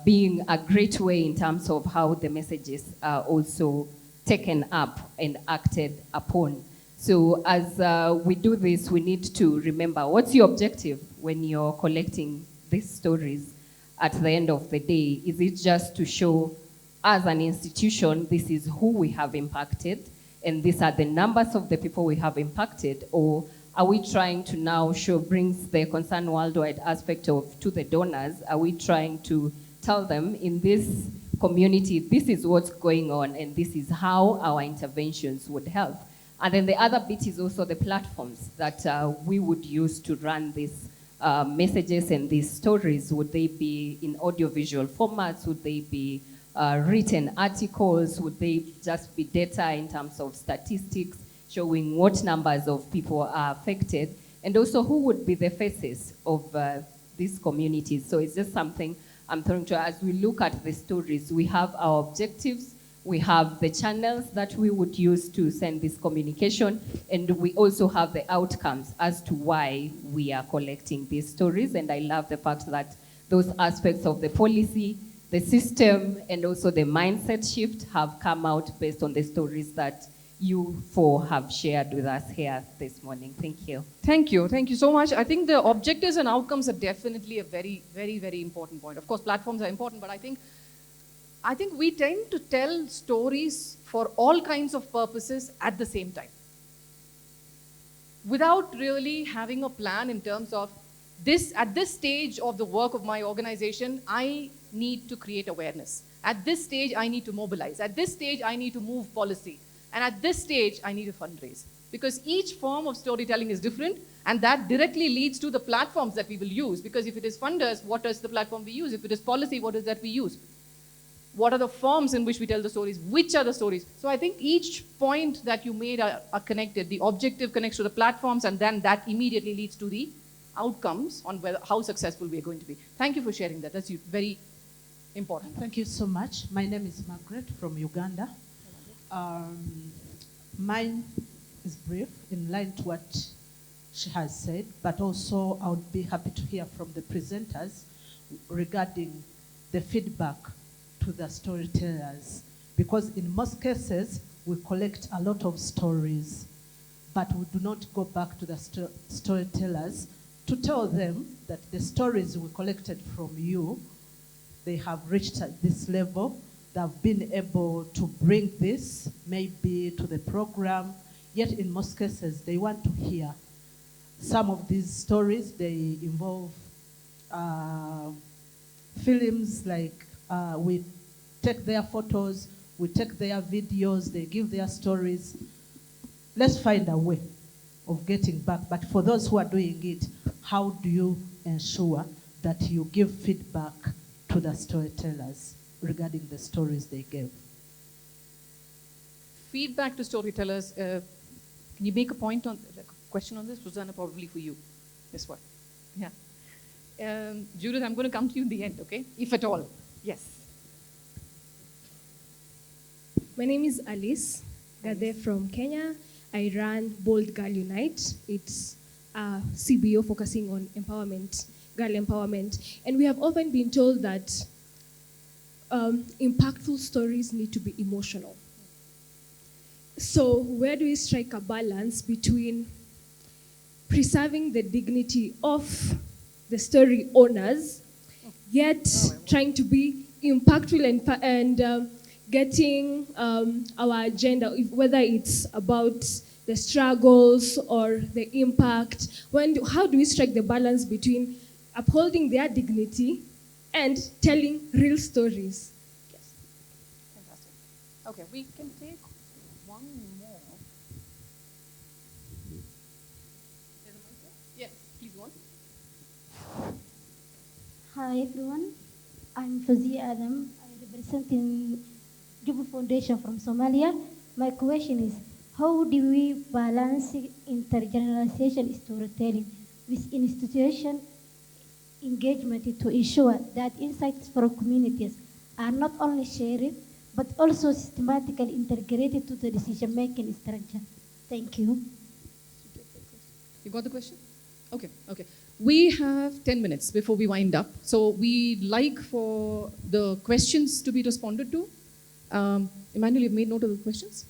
W: being a great way in terms of how the messages are also taken up and acted upon. So as we do this, we need to remember, what's your objective when you're collecting these stories at the end of the day? Is it just to show, as an institution, this is who we have impacted, and these are the numbers of the people we have impacted? Or are we trying to now brings the Concern Worldwide aspect to the donors? Are we trying to tell them, in this community, this is what's going on, and this is how our interventions would help? And then the other bit is also the platforms that we would use to run these messages and these stories. Would they be in audiovisual formats? Would they be written articles? Would they just be data in terms of statistics, showing what numbers of people are affected? And also, who would be the faces of these communities? So it's just something I'm throwing to. As we look at the stories, we have our objectives, we have the channels that we would use to send this communication, and we also have the outcomes as to why we are collecting these stories. And I love the fact that those aspects of the policy, the system, and also the mindset shift have come out based on the stories that you four have shared with us here this morning. Thank you.
B: Thank you. Thank you so much. I think the objectives and outcomes are definitely a very, very, very important point. Of course, platforms are important, but I think we tend to tell stories for all kinds of purposes at the same time, without really having a plan in terms of this. At this stage of the work of my organization, I need to create awareness. At this stage, I need to mobilize. At this stage, I need to move policy. And at this stage, I need to fundraise. Because each form of storytelling is different, and that directly leads to the platforms that we will use. Because if it is funders, what is the platform we use? If it is policy, what is that we use? What are the forms in which we tell the stories? Which are the stories? So I think each point that you made are connected. The objective connects to the platforms, and then that immediately leads to the outcomes on how successful we are going to be. Thank you for sharing that. That's very important.
A: Thank you so much. My name is Margaret from Uganda. Mine is brief, in line to what she has said, but also I would be happy to hear from the presenters regarding the feedback to the storytellers, because in most cases we collect a lot of stories, but we do not go back to the storytellers to tell them that the stories we collected from you, they have reached at this level. They've been able to bring this maybe to the program, yet in most cases they want to hear. Some of these stories, they involve films, like we take their photos, we take their videos, they give their stories. Let's find a way of getting back. But for those who are doing it, how do you ensure that you give feedback to the storytellers regarding the stories they gave?
B: Feedback to storytellers. Can you make a point on, like, a question on this? Susanna, probably for you. This one. Yeah. Judith, I'm going to come to you in the end, okay? If at all. Yes.
C: My name is Alice Gade from Kenya. I run Bold Girl Unite. It's a CBO focusing on empowerment, girl empowerment. And we have often been told that impactful stories need to be emotional. So where do we strike a balance between preserving the dignity of the story owners, yet trying to be impactful and getting our agenda, whether it's about the struggles or the impact? How do we strike the balance between upholding their dignity and telling real stories?
B: Yes. Fantastic. Okay, we can take one more. Yes, please go on.
E: Hi everyone, I'm Fazia Adam. I represent Juba Foundation from Somalia. My question is, how do we balance intergeneration storytelling with institution engagement to ensure that insights from communities are not only shared, but also systematically integrated to the decision-making structure? Thank you.
B: You got the question? Okay, okay. We have 10 minutes before we wind up. So we'd like for the questions to be responded to. Emmanuel, you've made note of the questions?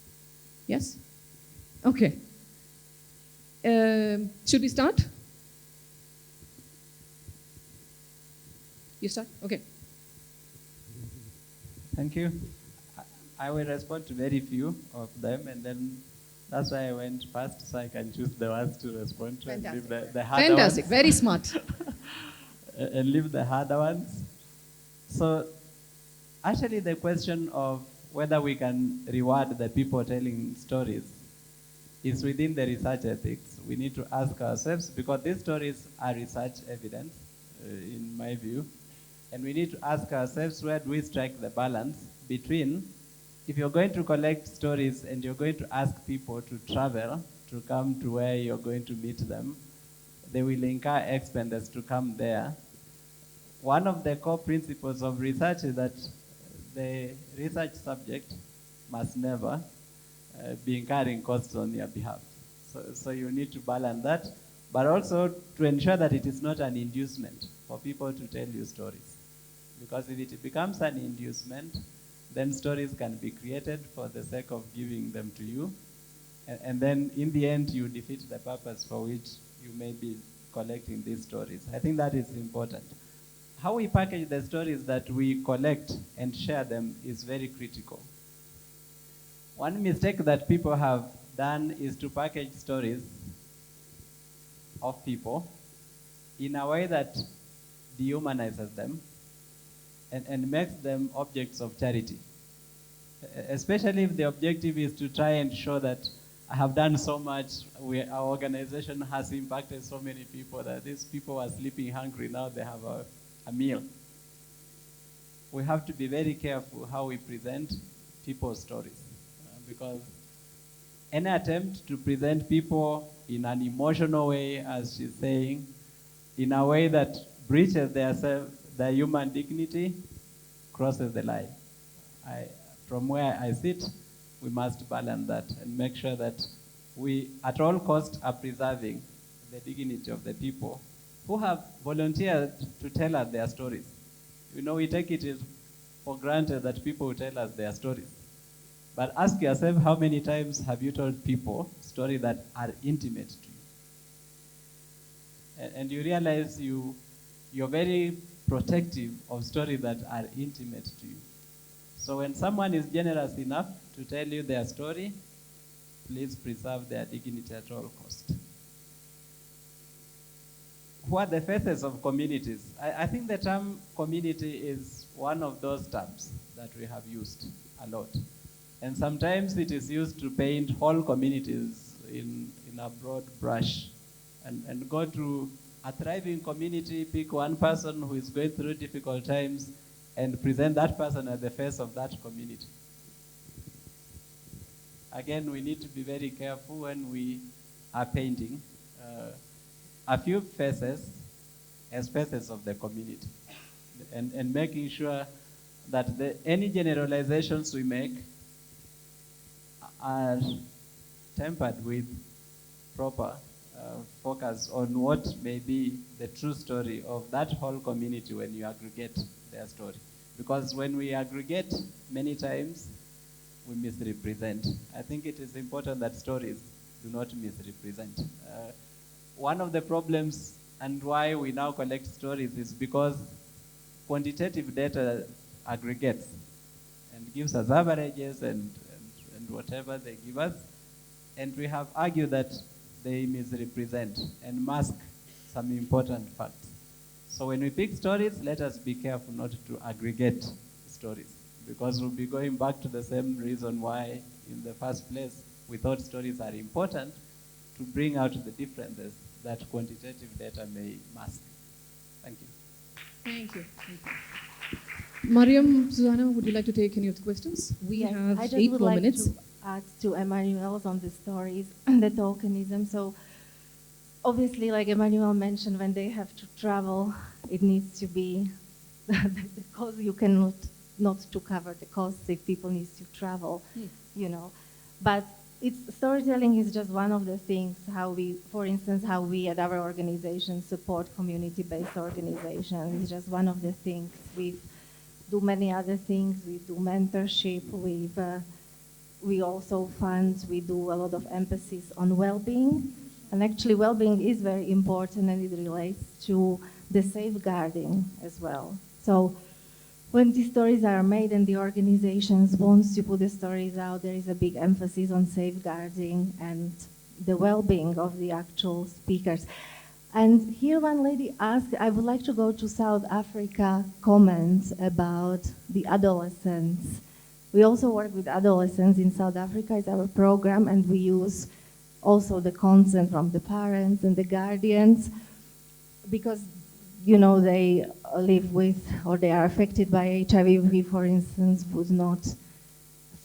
B: Yes? Okay. Should we start? You start? Okay.
X: Thank you. I will respond to very few of them, and then that's why I went first, so I can choose the ones to respond to.
B: Fantastic.
X: And leave the harder
B: Fantastic.
X: ones.
B: Very smart.
X: And leave the harder ones. So actually the question of whether we can reward the people telling stories, is within the research ethics. We need to ask ourselves, because these stories are research evidence, in my view, and we need to ask ourselves, where do we strike the balance between, if you're going to collect stories and you're going to ask people to travel, to come to where you're going to meet them, they will incur expenses to come there. One of the core principles of research is that the research subject must never be incurring costs on your behalf. So you need to balance that, but also to ensure that it is not an inducement for people to tell you stories. Because if it becomes an inducement, then stories can be created for the sake of giving them to you, and then in the end you defeat the purpose for which you may be collecting these stories. I think that is important. How we package the stories that we collect and share them is very critical. One mistake that people have done is to package stories of people in a way that dehumanizes them and makes them objects of charity. Especially if the objective is to try and show that I have done so much, our organization has impacted so many people, that these people are sleeping hungry, now they have a meal. We have to be very careful how we present people's stories, because any attempt to present people in an emotional way, as she's saying, in a way that breaches their human dignity, crosses the line. From where I sit, we must balance that and make sure that we, at all costs, are preserving the dignity of the people who have volunteered to tell us their stories. You know, we take it for granted that people will tell us their stories. But ask yourself, how many times have you told people stories that are intimate to you? And you realize you're very protective of stories that are intimate to you. So when someone is generous enough to tell you their story, please preserve their dignity at all costs. Who are the faces of communities? I think the term community is one of those terms that we have used a lot. And sometimes it is used to paint whole communities in a broad brush and go to a thriving community, pick one person who is going through difficult times and present that person as the face of that community. Again, we need to be very careful when we are painting a few faces as faces of the community, and making sure that any generalizations we make are tempered with proper focus on what may be the true story of that whole community when you aggregate their story. Because when we aggregate, many times we misrepresent. I think it is important that stories do not misrepresent. One of the problems and why we now collect stories is because quantitative data aggregates and gives us averages and whatever they give us, and we have argued that they misrepresent and mask some important facts. So when we pick stories, let us be careful not to aggregate stories, because we'll be going back to the same reason why in the first place we thought stories are important, to bring out the differences that quantitative data may mask. Thank you.
F: Thank you. Mariam, Susanna, would you like to take any of the questions? We have
M: I just
F: 8
M: would
F: more
M: like
F: minutes.
M: to add to Emmanuel's on the stories and the tokenism. So obviously, like Emmanuel mentioned, when they have to travel, it needs to be the cost. You cannot not to cover the costs if people need to travel, you know. But storytelling is just one of the things, how we, for instance, how we at our organization support community-based organizations. It's just one of the things. We do many other things. We do mentorship. We also fund. We do a lot of emphasis on well-being. And actually, well-being is very important, and it relates to the safeguarding as well. So when these stories are made and the organizations want to put the stories out, there is a big emphasis on safeguarding and the well-being of the actual speakers. And here one lady asked, I would like to go to South Africa, comments about the adolescents. We also work with adolescents in South Africa. It's our program, and we use also the consent from the parents and the guardians, because you know they live with or they are affected by HIV, we, for instance, would not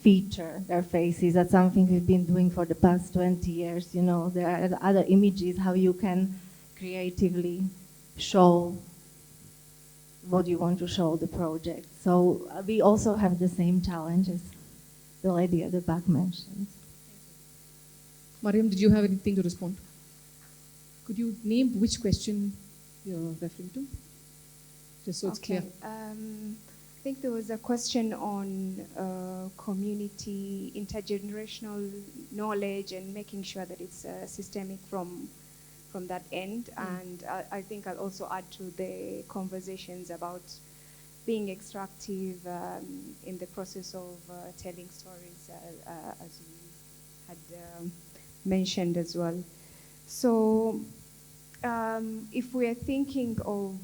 M: feature their faces. That's something we've been doing for the past 20 years. You know, there are other images how you can creatively show what you want to show the project. So we also have the same challenges the lady at the back mentioned.
F: Mariam, did you have anything to respond? Could you name which question you're referring to? Just so it's clear.
D: I think there was a question on community, intergenerational knowledge and making sure that it's systemic from that end. And I think I'll also add to the conversations about being extractive in the process of telling stories, as we had mentioned as well. So if we are thinking of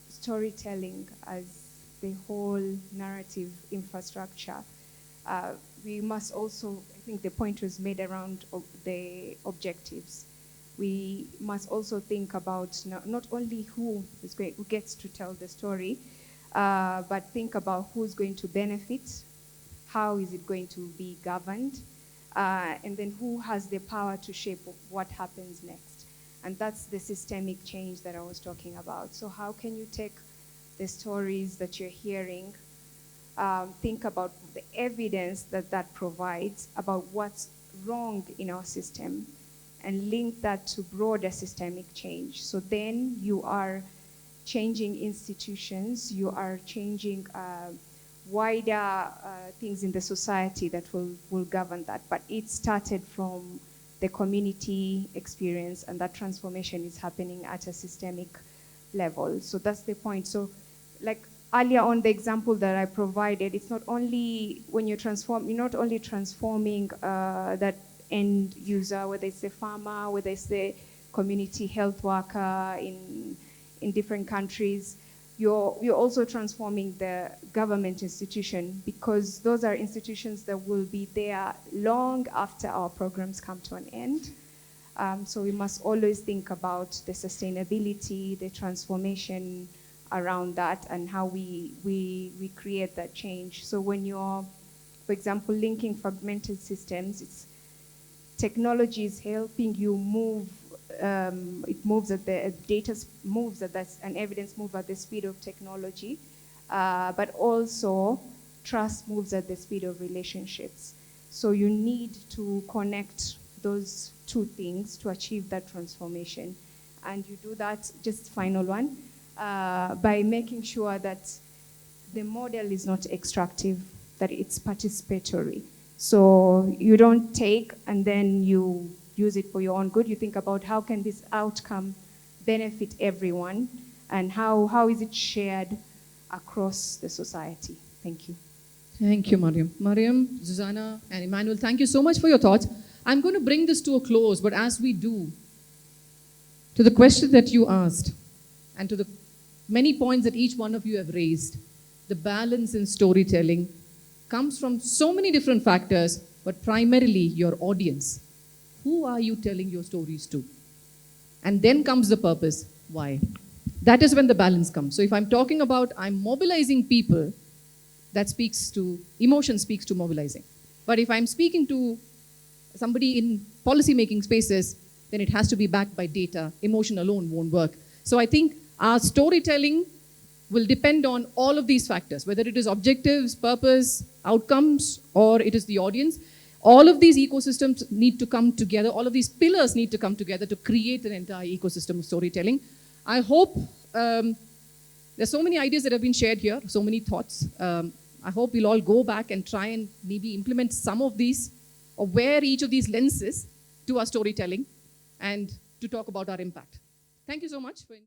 D: storytelling as the whole narrative infrastructure, we must also, I think the point was made around the objectives. We must also think about not only who gets to tell the story, but think about who's going to benefit, how is it going to be governed, and then who has the power to shape what happens next. And that's the systemic change that I was talking about. So how can you take the stories that you're hearing, think about the evidence that provides about what's wrong in our system, and link that to broader systemic change. So then you are changing institutions, you are changing wider things in the society that will govern that. But it started from the community experience, and that transformation is happening at a systemic level. So that's the point. So like earlier on, the example that I provided, it's not only when you're not only transforming that end user, whether it's the farmer, whether it's the community health worker in different countries, you're also transforming the government institution, because those are institutions that will be there long after our programs come to an end. So we must always think about the sustainability, the transformation around that, and how we create that change. So when you're, for example, linking fragmented systems, it's technology is helping you move. It moves at the data moves at that, and evidence moves at the speed of technology, but also trust moves at the speed of relationships. So you need to connect those two things to achieve that transformation, and you do that. Just final one, by making sure that the model is not extractive, that it's participatory. So you don't take and then you use it for your own good. You think about how can this outcome benefit everyone, and how is it shared across the society. Thank you.
F: Thank you, Mariam. Mariam, Zuzana, and Emmanuel, thank you so much for your thoughts. I'm going to bring this to a close, but as we do, to the question that you asked, and to the many points that each one of you have raised, the balance in storytelling comes from so many different factors, but primarily your audience. Who are you telling your stories to? And then comes the purpose. Why? That is when the balance comes. So if I'm talking about I'm mobilizing people, that speaks to, emotion speaks to mobilizing. But if I'm speaking to somebody in policy-making spaces, then it has to be backed by data. Emotion alone won't work. So I think our storytelling will depend on all of these factors, whether it is objectives, purpose, outcomes, or it is the audience. All of these ecosystems need to come together. All of these pillars need to come together to create an entire ecosystem of storytelling. I hope there's so many ideas that have been shared here, so many thoughts. I hope we'll all go back and try and maybe implement some of these, or wear each of these lenses to our storytelling, and to talk about our impact. Thank you so much for